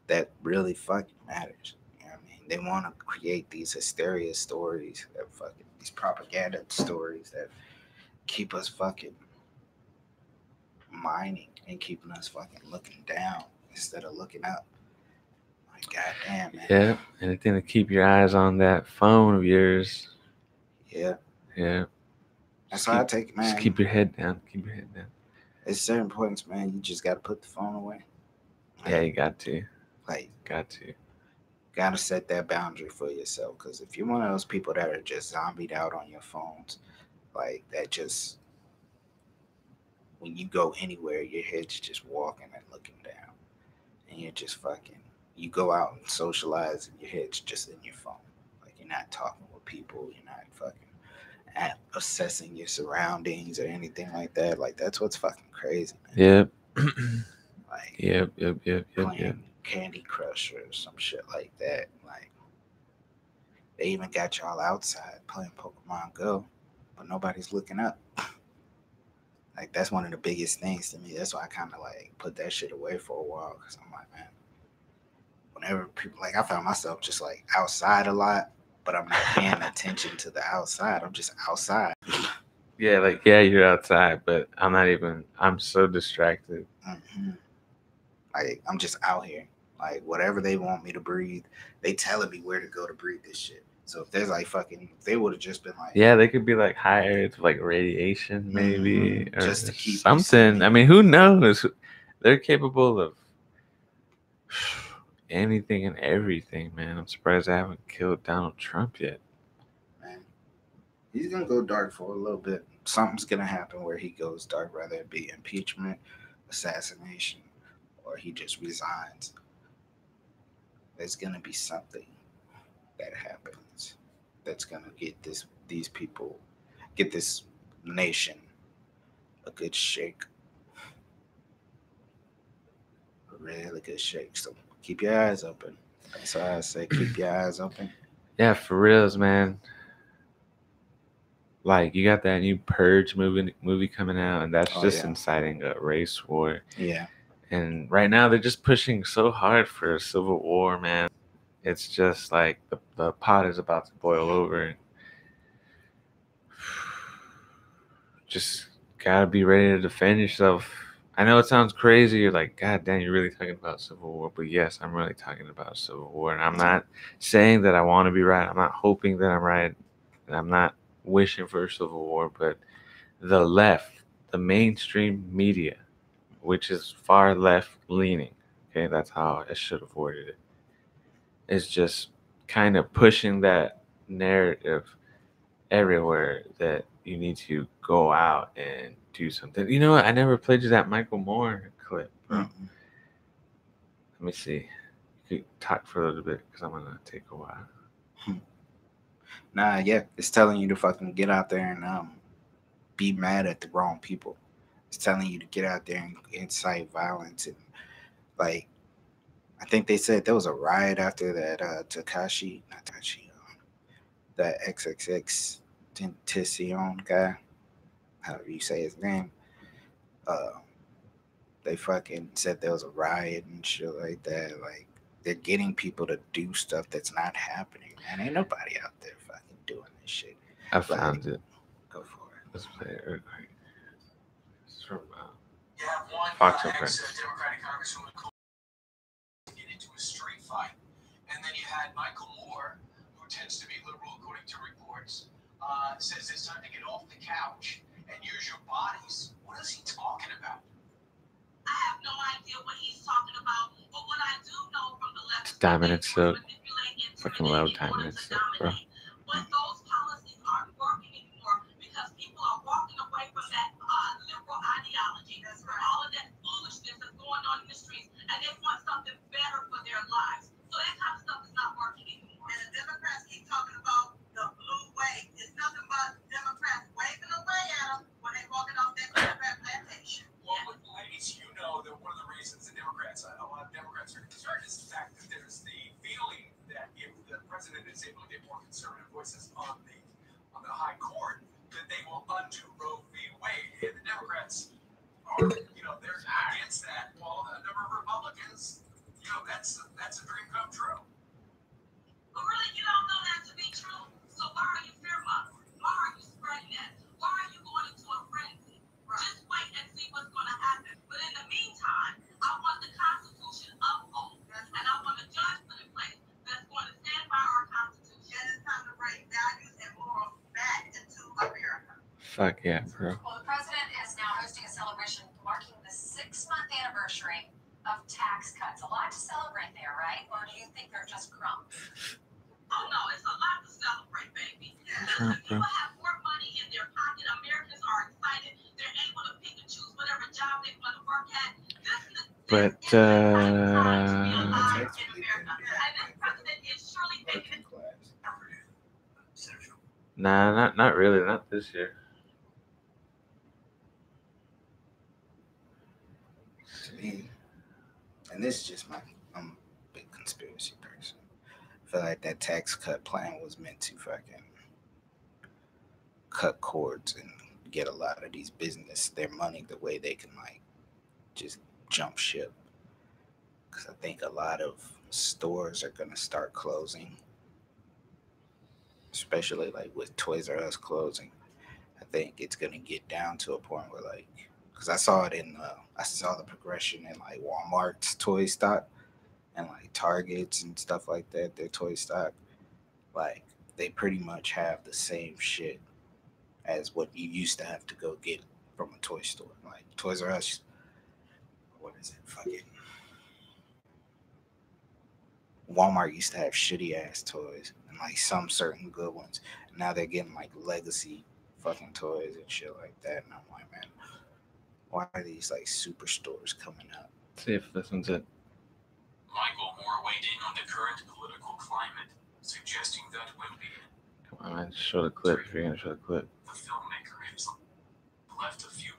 that really fucking matters. You know what I mean? They want to create these hysteria stories, that fucking these propaganda stories that keep us fucking mining and keeping us fucking looking down instead of looking up. Like, goddamn, man. Yeah, anything to keep your eyes on that phone of yours. Yeah. Yeah. That's how I take it, man. Just keep your head down. Keep your head down. At certain points, man, you just got to put the phone away. Like, yeah, you got to. Like, got to. Got to set that boundary for yourself. Because if you're one of those people that are just zombied out on your phones, like, that just, when you go anywhere, your head's just walking and looking down. And you're just fucking, you go out and socialize and your head's just in your phone. Like, you're not talking with people. You're not fucking assessing your surroundings or anything like that. Like, that's what's fucking crazy, man. Yep. Like, yep. Playing Candy Crush or some shit like that. Like, they even got y'all outside playing Pokemon Go, but nobody's looking up. Like, that's one of the biggest things to me. That's why I kind of like put that shit away for a while, because I'm like, man, whenever people, like, I found myself just like outside a lot, but I'm not paying attention to the outside. I'm just outside. Yeah, like, yeah, you're outside, but I'm so distracted. Mm-hmm. Like, I'm just out here. Like, whatever they want me to breathe, they telling me where to go to breathe this shit. So if there's like fucking, if they would have just been like, yeah, they could be like higher to like radiation, maybe, or just to keep something. I mean, who knows? They're capable of anything and everything, man. I'm surprised I haven't killed Donald Trump yet. Man, he's gonna go dark for a little bit. Something's gonna happen where he goes dark, whether it be impeachment, assassination, or he just resigns. There's gonna be something that happens that's gonna get these people, get this nation a good shake. A really good shake. So keep your eyes open. That's why I say keep your eyes open. Yeah, for reals, man. Like, you got that new Purge movie coming out, and that's inciting a race war. Yeah. And right now they're just pushing so hard for a civil war, man. It's just like the pot is about to boil over. Just gotta be ready to defend yourself. I know it sounds crazy. You're like, God damn, you're really talking about civil war. But yes, I'm really talking about civil war. And I'm not saying that I want to be right. I'm not hoping that I'm right. And I'm not wishing for a civil war. But the left, the mainstream media, which is far left leaning, okay, that's how I should have worded it, is just kind of pushing that narrative everywhere that you need to go out and do something. You know what? I never played you that Michael Moore clip. Let me see. You could talk for a little bit because I'm going to take a while. Nah, yeah. It's telling you to fucking get out there and be mad at the wrong people. It's telling you to get out there and incite violence. And, like, I think they said there was a riot after that that XXX Tentacion guy, however you say his name. They fucking said there was a riot and shit like that. Like, they're getting people to do stuff that's not happening, man. Ain't nobody out there fucking doing this shit. I found it. Go for it. Let's play it real quick. It's from Fox and Friends. Democratic Congresswoman get into a street fight, and then you had Michael Moore, who tends to be liberal according to reports, says it's time to get off the couch and use your bodies. What is he talking about? I have no idea what he's talking about, but what I do know from the left is diamond itself. Fucking love diamond itself, bro. But those policies aren't working anymore because people are walking away from that liberal ideology. That's right. All of that foolishness that's going on in the streets, and they want something better for their lives. So that kind of stuff is not working anymore. And the Democrats keep talking about the blue wave. It's nothing but Democrats waving away at them when they're walking off that Democrat plantation. Well, ladies, you know that one of the reasons a lot of Democrats are concerned is the fact that there's the feeling that if the president is able to get more conservative Fuck yeah, bro. Well, the president is now hosting a celebration marking the 6-month anniversary of tax cuts. A lot to celebrate there, right? Or do you think they're just crumbs? Oh no, it's a lot to celebrate, baby. Trump, bro. People have more money in their pocket. Americans are excited. They're able to pick and choose whatever job they want to work at. But nah, not really, not this year. To me, and this is just I'm a big conspiracy person. I feel like that tax cut plan was meant to fucking cut cords and get a lot of these business their money the way they can like just jump ship. Because I think a lot of stores are gonna start closing, especially like with Toys R Us closing. I think it's gonna get down to a point where like, because I saw it I saw the progression in like Walmart's toy stock and like Targets and stuff like that. Their toy stock, like they pretty much have the same shit as what you used to have to go get from a toy store. Like Toys R Us, what is it? Fucking Walmart used to have shitty ass toys and like some certain good ones. And now they're getting like legacy fucking toys and shit like that. And I'm like, man, why are these like superstores coming up? See if this one's it. Michael Moore weighed in on the current political climate, suggesting that when the Come on, man, show the clip if you're gonna show the clip. filmmaker has left a few.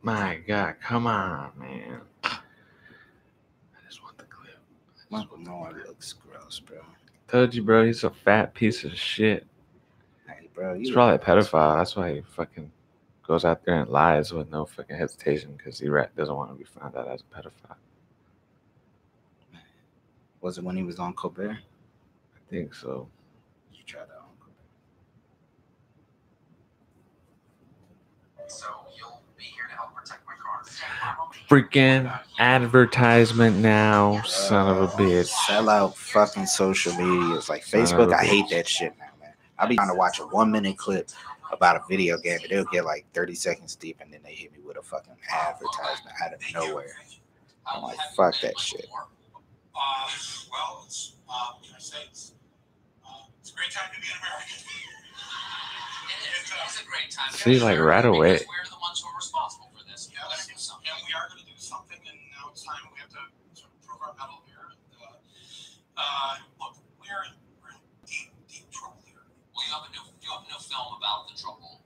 My God, come on, man. I just want the clip. Michael Moore looks gross, bro. Told you, bro, he's a fat piece of shit. Hey, bro, He's probably a pedophile. That's why he fucking goes out there and lies with no fucking hesitation because he doesn't want to be found out as a pedophile. Was it when he was on Colbert? I think so. Did you try that on Colbert? So you'll be here to help protect my car. Freaking advertisement now, son of a bitch. Sell out fucking social media. It's like Son of Facebook. a I hate bitch. that shit now, man. I'll be trying to watch a 1-minute clip about a video game, and it'll get like 30 seconds deep, and then they hit me with a fucking advertisement out of nowhere. I'm like, fuck that shit. Well, it's, what can I say? It's a great time to be an American. It's a great time. See, like right away. Because we're the ones who are responsible for this. Yes, and we are going to do something, and now it's time we have to sort of prove our mettle here. And, look, we're in deep trouble here. Well, you have a new film about the trouble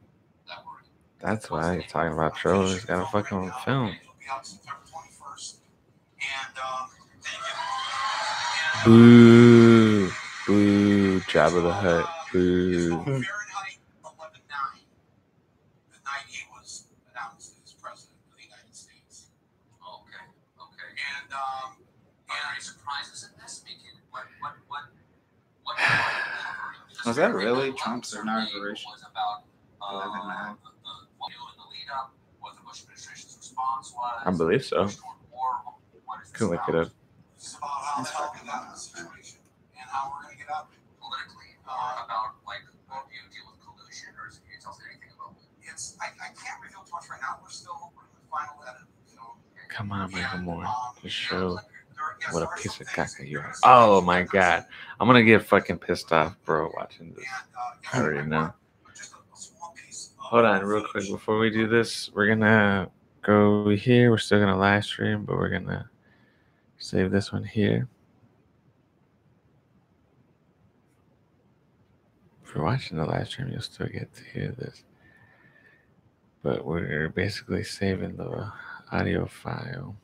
that we're in. That's why he's talking about trouble. He's got a fucking film. It'll be out September 21st. And Boo. Boo. Jabba the Hutt. Boo. Fahrenheit 11.9, the night he was announced as president of the United States. Okay. And are any surprises in this? What Was that really Trump's inauguration? Was about 11/9. the lead up, what the Bush administration's response was. I believe so. What is this Can look it about? up. It's about how the hell we got in this situation and how we're going to get out of it. Politically, about like, how do you deal with collusion, or can you tell us anything about it? I can't reveal too much right now. We're in the final edit. Come on, Michael Moore. Just show what a piece of caca you are. Oh my God. I'm gonna get fucking pissed off, bro, watching this. I already know. Hold on real quick before we do this. We're gonna go here. We're still gonna live stream, but we're gonna save this one here. If you're watching the live stream, you'll still get to hear this. But we're basically saving the audio file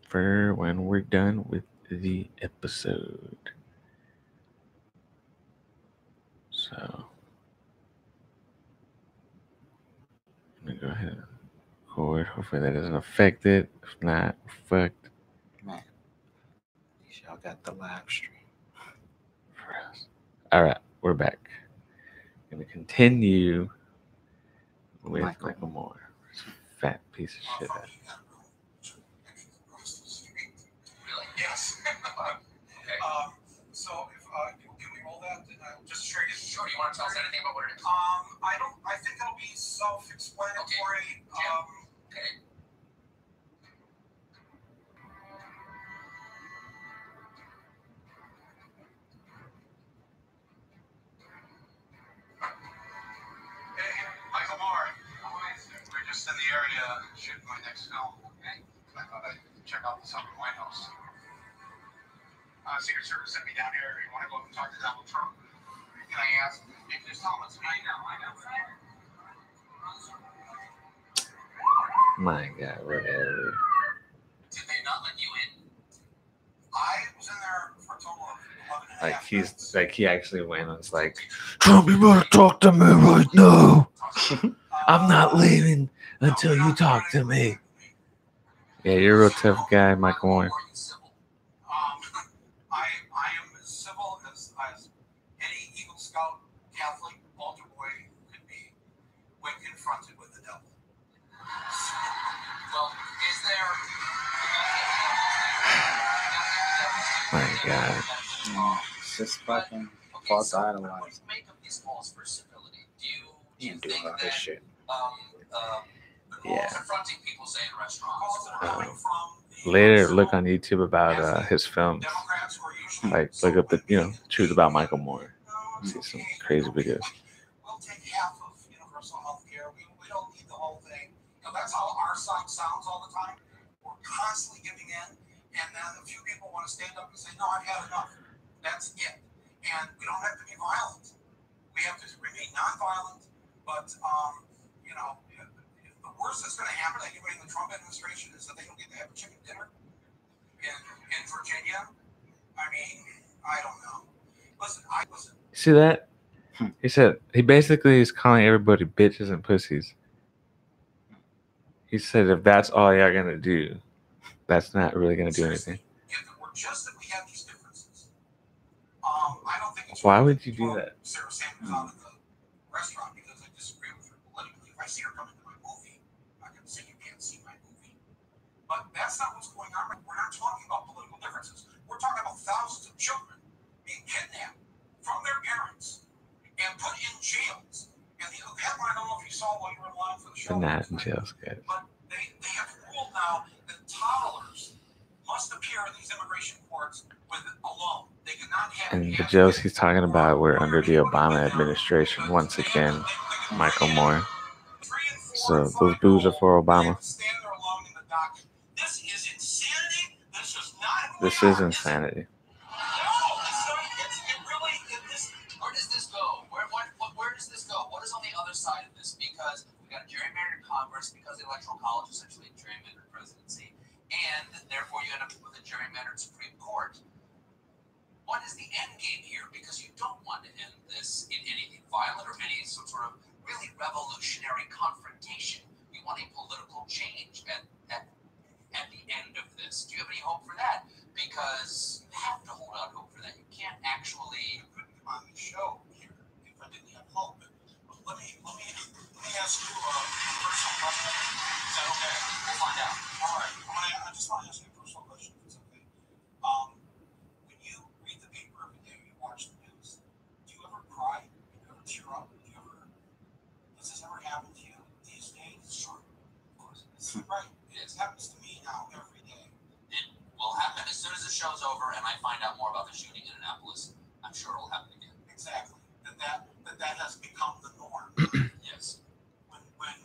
for when we're done with the episode. So I'm gonna go ahead and record. Hopefully that doesn't affect it. If not, we're fucked. Man, y'all got the live stream. For us. All right, we're back. Gonna continue with Michael Moore. Fat piece of shit. Really? Yes. Okay. So, can we roll that? And I'll just demonstrated. Sure, you want to tell us anything about what it is? I think it'll be self-explanatory. Okay. Hey, Michael Moore. We're just in the area shooting my next film. Okay. I thought I'd check out this upper White House. Secret Service sent me down here. You want to go up and talk to Donald Trump? Can I ask? You can just tell him it's me. I know. My God, whatever. Did they not let you in? I was in there for a total of 11 and a Like half he's minutes. like he actually went and was like, Trump, you better talk to me right now. I'm not leaving until you talk to me. Yeah, you're a real tough guy, Michael Moore. I am as civil as any Eagle Scout, Catholic, altar boy could be when confronted with the devil. Well, is there... My God. It's just fucking Okay, false so what do idolized. you make of these calls for civility? Do you He ain't think doing all that this shit. Yeah. confronting people, say, in restaurants, Later, look on YouTube about his films. Like look up the truth about Michael Moore. See some crazy videos. We'll take half of universal health care. We don't need the whole thing. That's how our side sounds all the time. We're constantly giving in, and then a few people want to stand up and say, no, I've had enough. That's it. And we don't have to be violent. We have to remain nonviolent. But, the worst that's going to happen to anybody in the Trump administration is that they don't get to have a chicken dinner in Virginia. I mean, I don't know. Listen. See that? He said he basically is calling everybody bitches and pussies. He said if that's all y'all gonna do, that's not really gonna do anything. If it were just that we have these differences, I don't think it's Why right would to you do throw that? Sarah Sanders out of the restaurant because I disagree with her politically. If I see her coming to my movie, I'm not going to say you can't see my movie. But that's not what's going on. We're not talking about political differences. We're talking about thousands of children being kidnapped from their parents and put in jails. And the headline, I don't know if you saw while you were in line for the show. They're not in jails, guys. But they have ruled now that toddlers must appear in these immigration courts with a loan. They cannot have. And the jails he's talking about were under the Obama administration. Once again, Michael Moore. So those boos are for Obama. Stand there alone in the dock. This is insanity. This is not. This is insanity. Where does this go? Where does this go? What is on the other side of this? Because we got a gerrymandered Congress, because the Electoral College is essentially a gerrymandered presidency, and therefore you end up with a gerrymandered Supreme Court. What is the end game here? Because you don't want to end this in anything violent or any sort of really revolutionary confrontation. You want a political change at the end of this. Do you have any hope for that? Because you have to hold out hope for that. You can't actually. On the show here if I didn't have hope. But let me ask you a personal question. Is that okay? We'll find out. All right. I just want to ask you a personal question if it's okay. When you read the paper every day, you watch the news, do you ever cry? Do you ever tear up? Does this ever happen to you these days? Sure. Of course. Right. It happens to me now every day. It will happen as soon as the show's over and I find out more about the shooting in Annapolis. I'm sure it'll happen again. Exactly. That has become the norm. Yes. When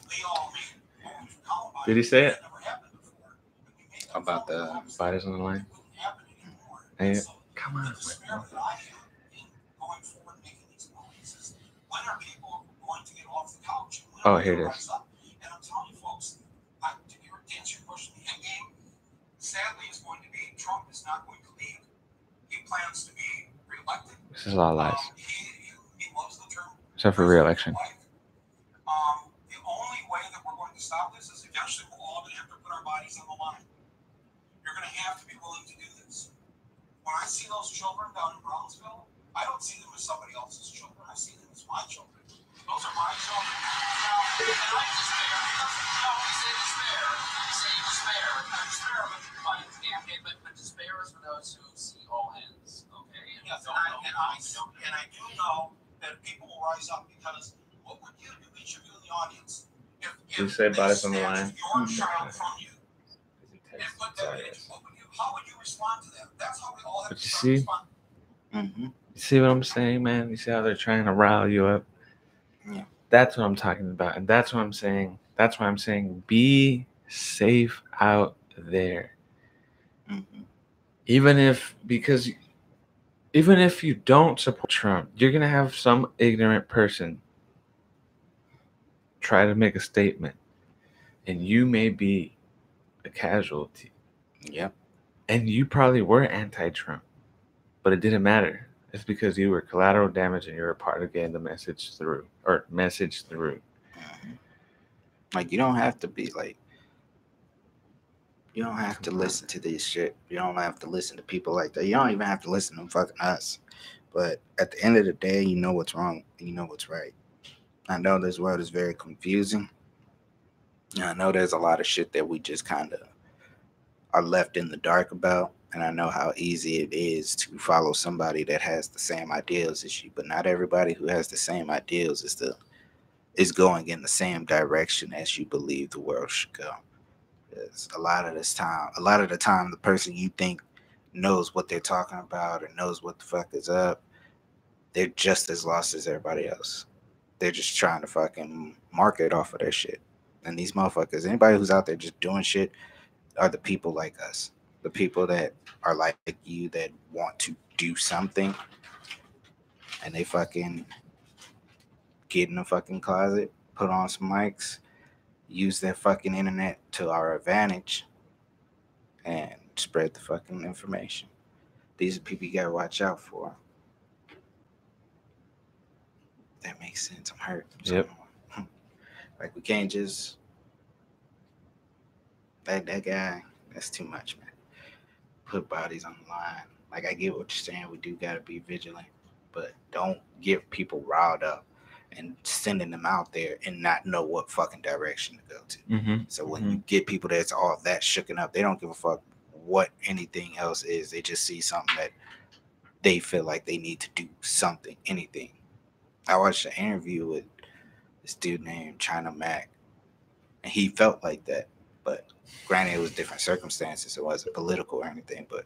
we all made movies for Columbine, Did he say it? never happened before. About the Spiders on the line? It wouldn't happen anymore. Hey, So come on, the despair that I have in going forward and making these movies is when are people going to get off the couch? And when Oh, are here they it gonna is. rise up? And I'm telling you folks, to answer your question, the end game sadly is going to be Trump is not going to leave. He plans to be reelected. This is all lies. He loves the term. Except for re-election. The only way that we're going to stop this is eventually we're all going to have to put our bodies on the line. You're going to have to be willing to do this. When I see those children down in Brownsville, I don't see them as somebody else's children. I see them as my children. Those are my children. Now, and I despair because we say despair. We say despair. But despair is for those who see all ends. Okay. Yes, and I do know that rise up, because what would you do, each of you in the audience, You say bodies on the line. your child from you and put them in it? How would you respond to them? That's how we all have But to you start see, responding. you see what I'm saying, man? You see how they're trying to rile you up? Yeah. That's what I'm talking about. And that's what I'm saying. That's why I'm saying be safe out there. Even if you don't support Trump, you're going to have some ignorant person try to make a statement. And you may be a casualty. Yep. And you probably were anti-Trump. But it didn't matter. It's because you were collateral damage and you were a part of getting the message through. Like, you don't have to be like, you don't have to listen to this shit. You don't have to listen to people like that. You don't even have to listen to fucking us. But at the end of the day, you know what's wrong and you know what's right. I know this world is very confusing. And I know there's a lot of shit that we just kind of are left in the dark about. And I know how easy it is to follow somebody that has the same ideals as you. But not everybody who has the same ideals is going in the same direction as you believe the world should go. Because a lot of the time, the person you think knows what they're talking about or knows what the fuck is up, they're just as lost as everybody else. They're just trying to fucking market off of their shit. And these motherfuckers, anybody who's out there just doing shit, are the people like us. The people that are like you, that want to do something, and they fucking get in a fucking closet, put on some mics, use their fucking internet to our advantage, and spread the fucking information. These are people you gotta watch out for. That makes sense. I'm hurt. Yep. Like, we can't just that guy. That's too much, man. Put bodies on the line. Like, I get what you're saying. We do gotta be vigilant, but don't get people riled up and sending them out there and not know what fucking direction to go to. So when you get people that's all that shooken up, they don't give a fuck what anything else is. They just see something that they feel like they need to do something, anything. I watched an interview with this dude named China Mac, and he felt like that. But granted, it was different circumstances. It wasn't political or anything, but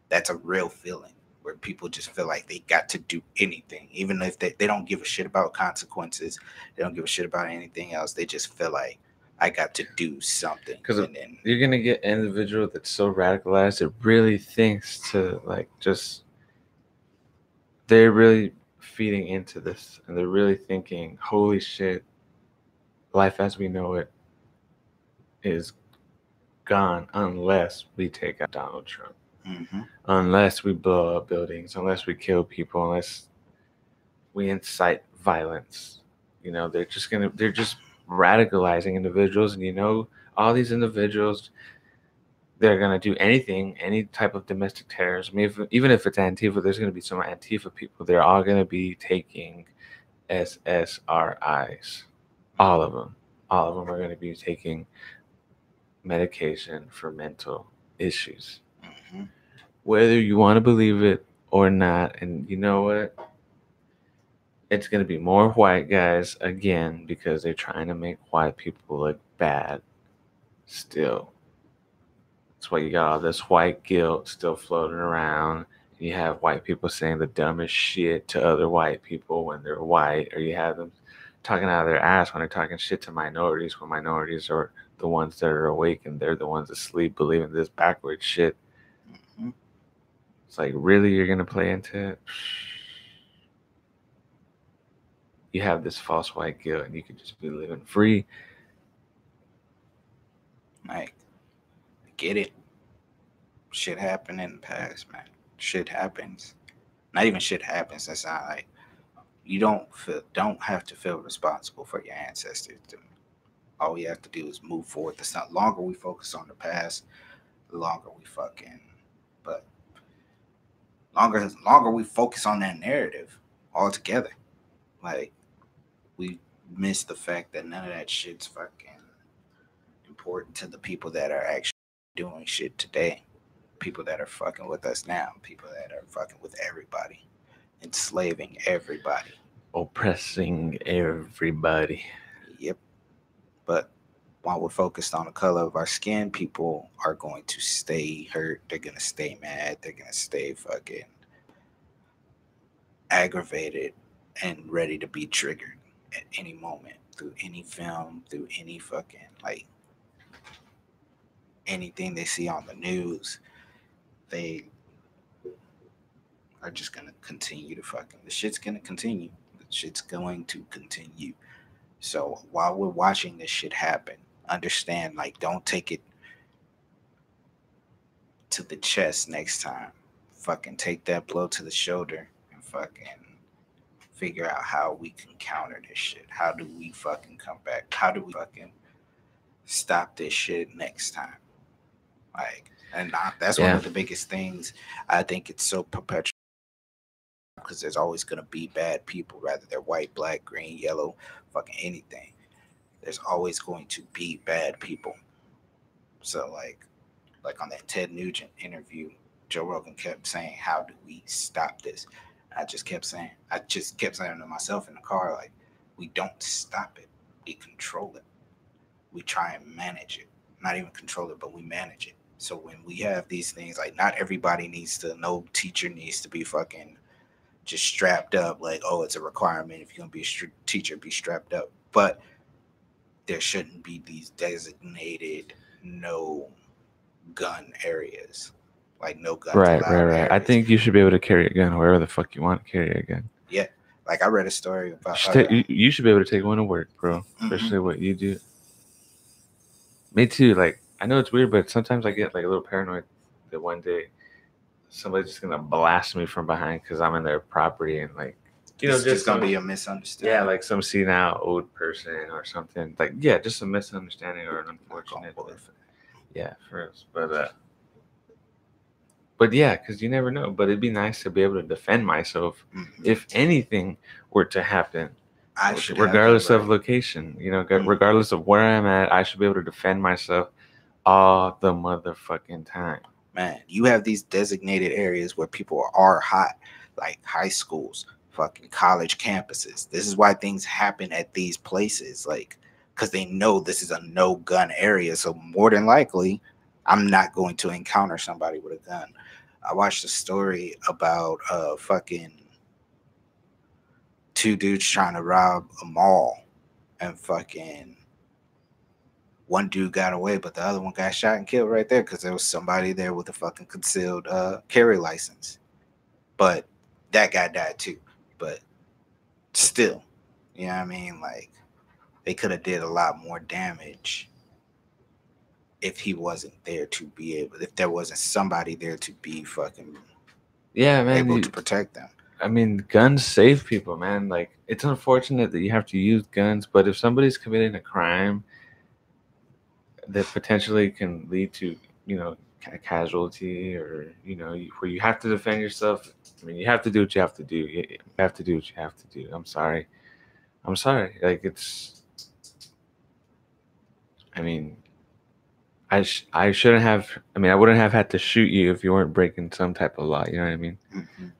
that's a real feeling where people just feel like they got to do anything. Even if they don't give a shit about consequences, they don't give a shit about anything else. They just feel like, I got to do something. Because you're going to get an individual that's so radicalized, it really thinks to, like, just, they're really feeding into this. And they're really thinking, holy shit, life as we know it is gone unless we take out Donald Trump. Unless we blow up buildings, unless we kill people, unless we incite violence. You know, they're just radicalizing individuals. And all these individuals, they're gonna do anything, any type of domestic terrorism. Even if it's Antifa, there's gonna be some Antifa people. They're all gonna be taking SSRIs. All of them are gonna be taking medication for mental issues. Whether you want to believe it or not. And you know what? It's going to be more white guys again because they're trying to make white people look bad still. That's why you got all this white guilt still floating around. You have white people saying the dumbest shit to other white people when they're white, or you have them talking out of their ass when they're talking shit to minorities, when minorities are the ones that are awake and they're the ones asleep believing this backward shit. It's like, really, you're going to play into it? You have this false white guilt and you could just be living free. Like, get it. Shit happened in the past, man. Shit happens. Not even shit happens. That's not like, you don't have to feel responsible for your ancestors. All we have to do is move forward. The longer we focus on the past, the longer we longer we focus on that narrative altogether. Like, we miss the fact that none of that shit's fucking important to the people that are actually doing shit today. People that are fucking with us now. People that are fucking with everybody. Enslaving everybody. oppressing everybody. Yep. But while we're focused on the color of our skin, people are going to stay hurt. They're going to stay mad. They're going to stay fucking aggravated and ready to be triggered at any moment through any film, through any fucking, like, anything they see on the news. They are just going to continue to fucking, the shit's going to continue. The shit's going to continue. So while we're watching this shit happen, understand, like, don't take it to the chest next time. Fucking take that blow to the shoulder and fucking figure out how we can counter this shit. How do we fucking come back? How do we fucking stop this shit next time? Like, and that's one of the biggest things. I think it's so perpetual because there's always going to be bad people, whether they're white, black, green, yellow, fucking anything. There's always going to be bad people. So like on that Ted Nugent interview, Joe Rogan kept saying, how do we stop this? I just kept saying to myself in the car, like, we don't stop it. We control it. We try and manage it. Not even control it, but we manage it. So when we have these things, like, not everybody needs to, no teacher needs to be fucking just strapped up. Like, oh, it's a requirement. If you're going to be a teacher, be strapped up. But there shouldn't be these designated no gun areas. Like, no guns Right. areas. I think you should be able to carry a gun wherever the fuck you want to carry a gun. Yeah. Like, I read a story about... you should be able to take one to work, bro. Especially what you do. Me too. Like, I know it's weird, but sometimes I get, like, a little paranoid that one day somebody's just going to blast me from behind because I'm in their property and, like, you know, just going to be a misunderstanding. Yeah, like some senile old person or something. Like, yeah, just a misunderstanding or an unfortunate... Yeah, for us. But yeah, because you never know. But it'd be nice to be able to defend myself if anything were to happen. Regardless of location, you know, regardless of where I'm at, I should be able to defend myself all the motherfucking time. Man, you have these designated areas where people are hot, like high schools, fucking college campuses. This is why things happen at these places, like, because they know this is a no gun area. So more than likely, I'm not going to encounter somebody with a gun. I watched a story about fucking two dudes trying to rob a mall, and fucking one dude got away, but the other one got shot and killed right there because there was somebody there with a fucking concealed carry license. But that guy died too. But still, you know what I mean? Like, they could have did a lot more damage if he wasn't there to be able, if there wasn't somebody there to be fucking able to protect them. I mean, guns save people, man. Like, it's unfortunate that you have to use guns, but if somebody's committing a crime that potentially can lead to, you know, a casualty or, you know, where you have to defend yourself, I mean, you have to do what you have to do. You have to do what you have to do. I'm sorry. Like, it's, I mean, I shouldn't have, I mean, I wouldn't have had to shoot you if you weren't breaking some type of law, you know what I mean?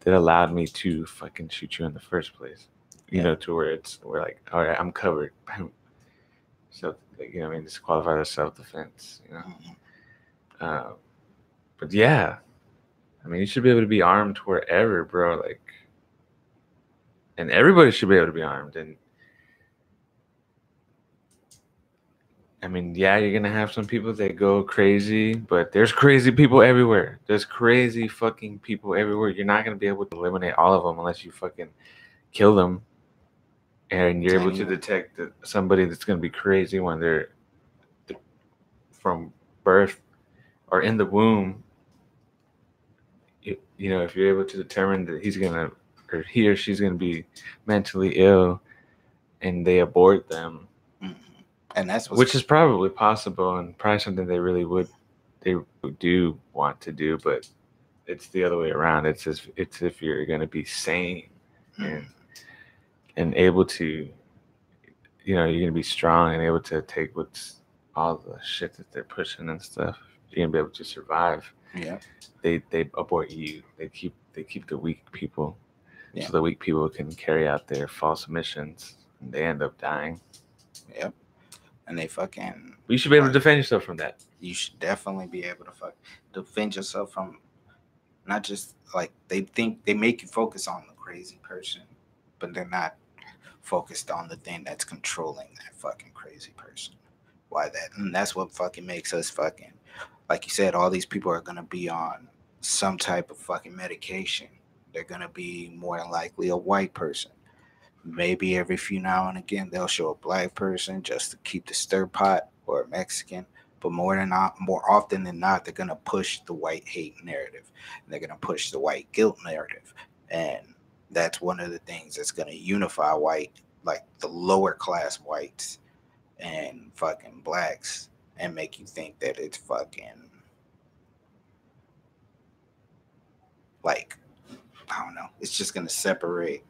That allowed me to fucking shoot you in the first place, you know, to where we're like, all right, I'm covered. So, you know what I mean? This qualifies as self-defense, you know? But yeah, I mean, you should be able to be armed wherever, bro. Like, and everybody should be able to be armed. And I mean, yeah, you're going to have some people that go crazy, but there's crazy people everywhere. There's crazy fucking people everywhere. You're not going to be able to eliminate all of them unless you fucking kill them. And you're able to detect somebody that's going to be crazy when they're from birth or in the womb. You know, if you're able to determine that he's going to, or he or she's going to be mentally ill and they abort them. And that's which is probably possible and probably something they do want to do, but it's the other way around. It's if you're going to be sane and able to, you know, you're going to be strong and able to take what's all the shit that they're pushing and stuff. You're going to be able to survive. Yeah. They abort you. They keep the weak people. Yeah. so the weak people can carry out their false missions and they end up dying. Yep. And they fucking. You should be able like, to defend yourself from that. You should definitely be able to defend yourself from, not just like they think they make you focus on the crazy person, but they're not focused on the thing that's controlling that fucking crazy person. Why that? And that's what fucking makes us fucking, like you said, all these people are gonna be on some type of fucking medication. They're gonna be more than likely a white person. Maybe every few now and again they'll show a black person just to keep the stir pot, or a Mexican. But more often than not, they're gonna push the white hate narrative. They're gonna push the white guilt narrative, and that's one of the things that's gonna unify white, like the lower class whites and fucking blacks, and make you think that it's fucking like, I don't know. It's just gonna separate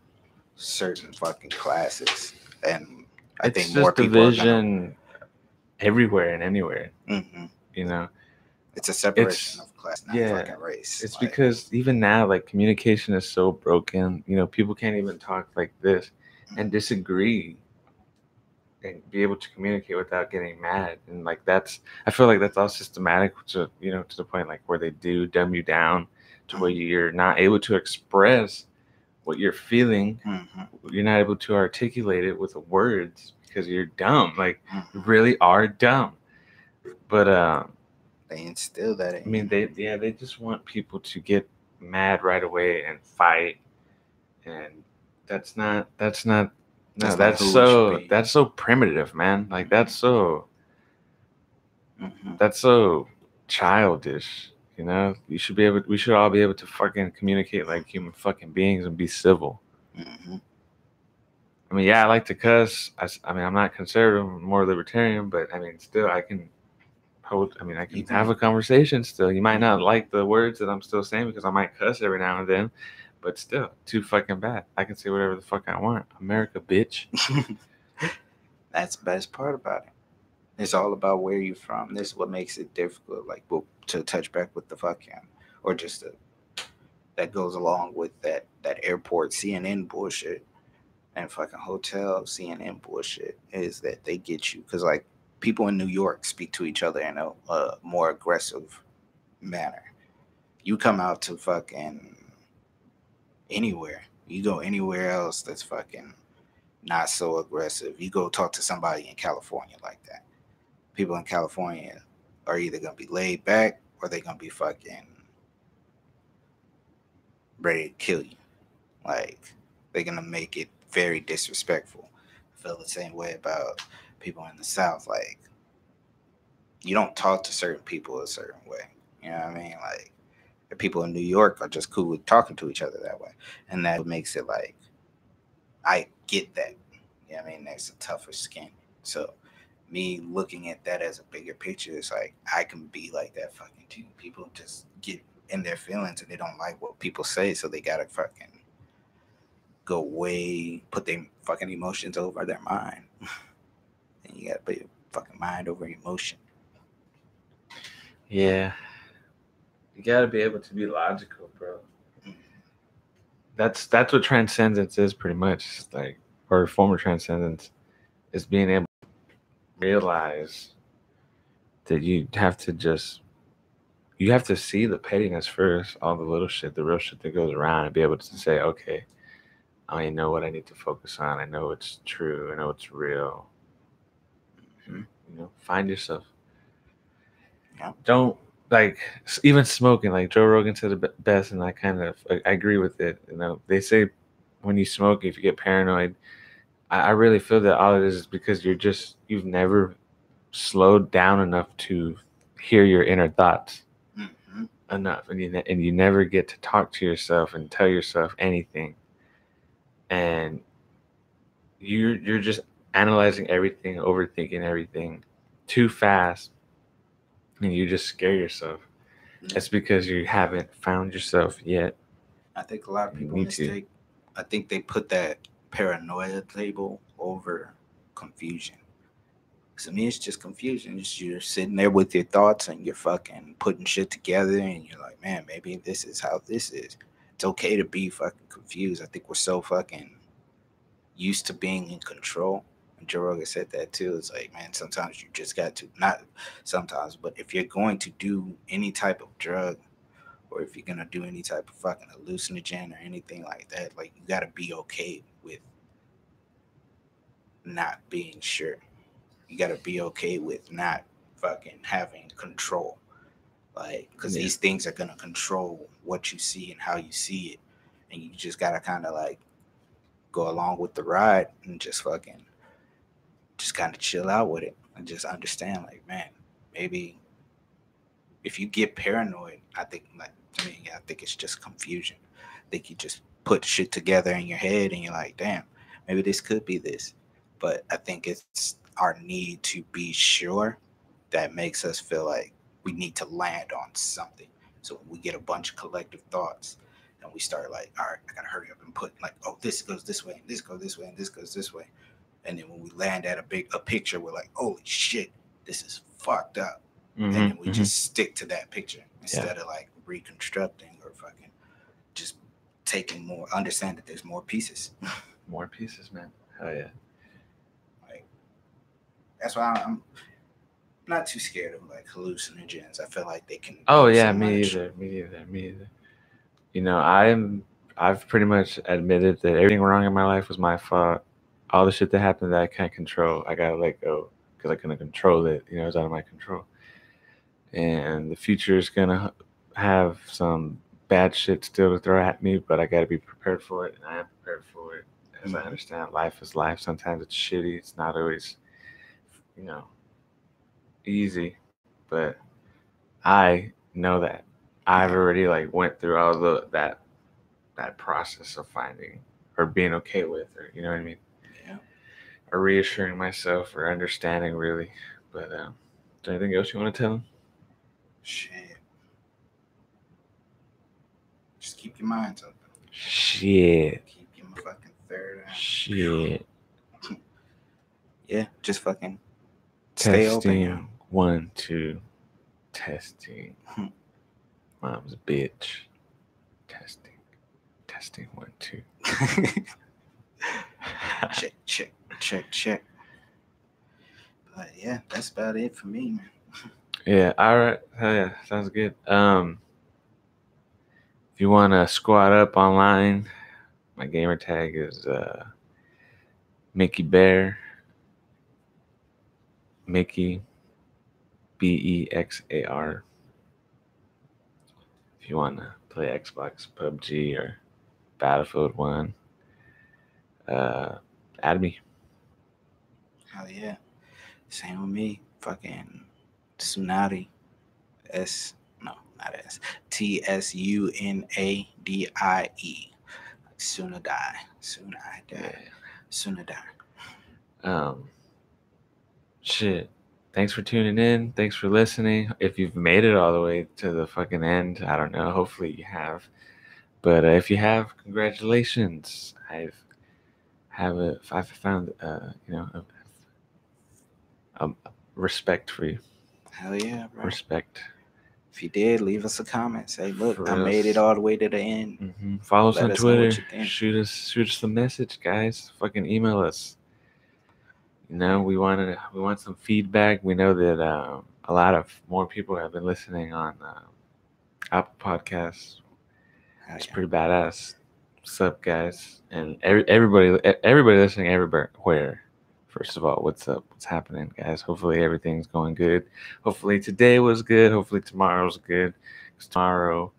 certain fucking classes, and I It's think just more people are division everywhere and anywhere. gonna. You know, It's a separation of class, not yeah, fucking race. it's Like, because even now, like, communication is so broken. You know, people can't even talk like this and disagree and be able to communicate without getting mad. And like I feel like that's all systematic to, you know, to the point like where they do dumb you down to where you're not able to express what you're feeling. You're not able to articulate it with words because you're dumb. Like, you really are dumb. But they instill that in I mean, they just want people to get mad right away and fight, and that's not no, That's not that's who it so should be. that's so primitive, man. Like, that's so childish. You know, we should all be able to fucking communicate like human fucking beings and be civil. I mean, yeah, I like to cuss. I mean, I'm not conservative, I'm more libertarian, but I mean, still, I can have a conversation still. You might not like the words that I'm still saying because I might cuss every now and then, but still, too fucking bad. I can say whatever the fuck I want. America, bitch. That's the best part about it. It's all about where you're from. This is what makes it difficult. Like, to touch back with the fucking, or just that goes along with that airport CNN bullshit and fucking hotel CNN bullshit, is that they get you because like people in New York speak to each other in a more aggressive manner. You come out to fucking anywhere, you go anywhere else that's fucking not so aggressive. You go talk to somebody in California like that. People in California are either gonna be laid back or they're gonna be fucking ready to kill you. Like, they're gonna make it very disrespectful. I feel the same way about people in the South. Like, you don't talk to certain people a certain way. You know what I mean? Like, the people in New York are just cool with talking to each other that way. And that makes it like, I get that. You know what I mean? That's a tougher skin. So me looking at that as a bigger picture, it's like, I can be like that fucking too. People just get in their feelings and they don't like what people say, so they gotta fucking go put their fucking emotions over their mind. And you gotta put your fucking mind over emotion. Yeah. You gotta be able to be logical, bro. That's what transcendence is, pretty much. Like, or a form of transcendence is being able to realize that you have to see the pettiness first, all the little shit, the real shit that goes around, and be able to say, okay, I know what I need to focus on. I know it's true. I know it's real. You know, find yourself. Yeah. Don't, like, even smoking, like Joe Rogan said it best, and I agree with it. You know, they say when you smoke, if you get paranoid, I really feel that all it is because you've never slowed down enough to hear your inner thoughts enough, and you never get to talk to yourself and tell yourself anything, and you're just analyzing everything, overthinking everything too fast, and you just scare yourself. That's because you haven't found yourself yet. I think a lot of people mistake. I think they put that paranoia label over confusion. To me, it's just confusion. You're sitting there with your thoughts and you're fucking putting shit together, and you're like, man, maybe this is how this is. it's okay to be fucking confused. I think we're so fucking used to being in control. And Joe Rogan said that too. It's like, man, sometimes you just got to, not sometimes, but if you're going to do any type of drug, or if you're gonna do any type of fucking hallucinogen or anything like that, like, you gotta be okay with not being sure. You gotta be okay with not fucking having control. Like, because these things are gonna control what you see and how you see it. And you just gotta kind of like go along with the ride and just fucking just kind of chill out with it and just understand, like, man, maybe if you get paranoid, I think, like, to me, I think it's just confusion. I think you just put shit together in your head and you're like, damn, maybe this could be this. But I think it's our need to be sure that makes us feel like we need to land on something. So when we get a bunch of collective thoughts and we start like, all right, I gotta hurry up and put like, oh, this goes this way, and this goes this way, and this goes this way. And then when we land at a picture, we're like, holy shit, this is fucked up. And then we just stick to that picture instead of like reconstructing or fucking just taking more, understand that there's more pieces. More pieces, man. Hell yeah. Like, that's why I'm not too scared of like hallucinogens. I feel like they can. Oh yeah, me either. You know, I've pretty much admitted that everything wrong in my life was my fault. All the shit that happened that I can't control, I gotta let go because I couldn't control it. You know, it's out of my control. And the future is gonna have some bad shit still to throw at me, but I gotta be prepared for it, and I am prepared for it. As I understand, life is life. Sometimes it's shitty. It's not always, you know, easy. But I know that I've already like went through all that process of finding or being okay with, or you know what I mean? Yeah. Or reassuring myself or understanding really. But is there anything else you want to tell them? Shit. Just keep your minds open. Shit. Keep your fucking third eye. Shit. Yeah, just fucking stay Testing. open. 1, 2. Testing. Mom's a bitch. Testing 1, 2. check. But yeah, that's about it for me, man. Yeah, all right. Hell yeah, sounds good. If you want to squat up online, my gamer tag is Mickey Bear. Mickey BEXAR. If you want to play Xbox, PUBG, or Battlefield 1, add me. Hell yeah. Same with me. Fucking Tsunadi. TSUNADIE. Like soon I die. Soon I die. Soon I die. Shit. Thanks for tuning in. Thanks for listening. If you've made it all the way to the fucking end, I don't know. Hopefully you have. But if you have, congratulations. I've found a respect for you. Hell yeah, bro. Respect. If you did, leave us a comment. Say, look, For I real. made it all the way to the end. Follow us Let on us know what Twitter. you think. Shoot us a message, guys. Fucking email us. You know, we want some feedback. We know that a lot of more people have been listening on Apple Podcasts. It's pretty badass. What's up, guys? And everybody listening everywhere. First of all, what's up? What's happening, guys? Hopefully everything's going good. Hopefully today was good. Hopefully tomorrow's good. 'Cause tomorrow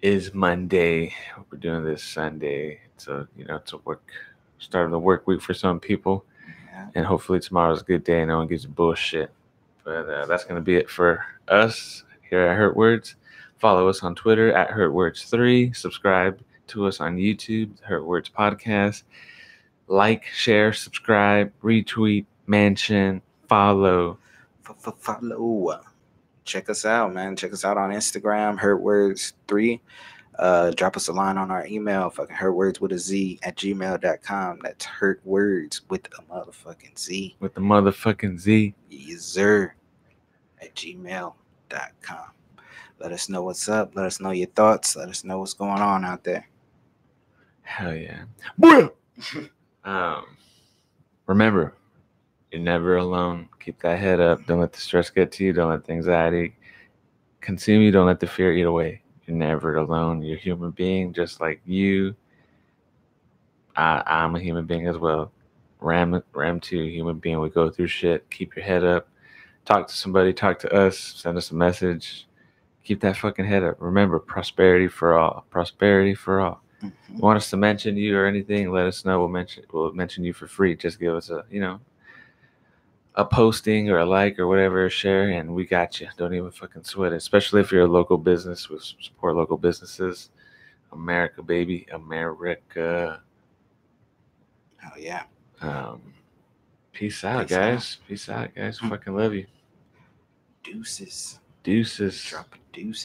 is Monday. We're doing this Sunday. So, it's start of the work week for some people. Yeah. And hopefully tomorrow's a good day and no one gives a bullshit. But that's going to be it for us here at HurtWords. Follow us on Twitter at HurtWords3. Subscribe to us on YouTube, HurtWords Podcast. Like, share, subscribe, retweet, mention, follow. Follow. Check us out, man. Check us out on Instagram, HurtWords3. Drop us a line on our email, fucking HurtWords with a Z at gmail.com. That's HurtWords with a motherfucking Z. With the motherfucking Z. Yes, sir. At gmail.com. Let us know what's up. Let us know your thoughts. Let us know what's going on out there. Hell yeah. Remember, you're never alone. Keep that head up. Don't let the stress get to you. Don't let the anxiety consume you. Don't let the fear eat away. You're never alone. You're a human being just like you. I'm a human being as well. Ram too, human being. We go through shit. Keep your head up. Talk to somebody. Talk to us. Send us a message. Keep that fucking head up. Remember, prosperity for all. Prosperity for all. Mm-hmm. You want us to mention you or anything? Let us know. We'll mention you for free. Just give us a posting or a like or whatever, a share, and we got you. Don't even fucking sweat it. Especially if you're a local business. We support local businesses. America, baby, America. Oh yeah. Peace out, Peace guys. Peace out, guys. Fucking love you. Deuces. Deuces. Drop a deuce.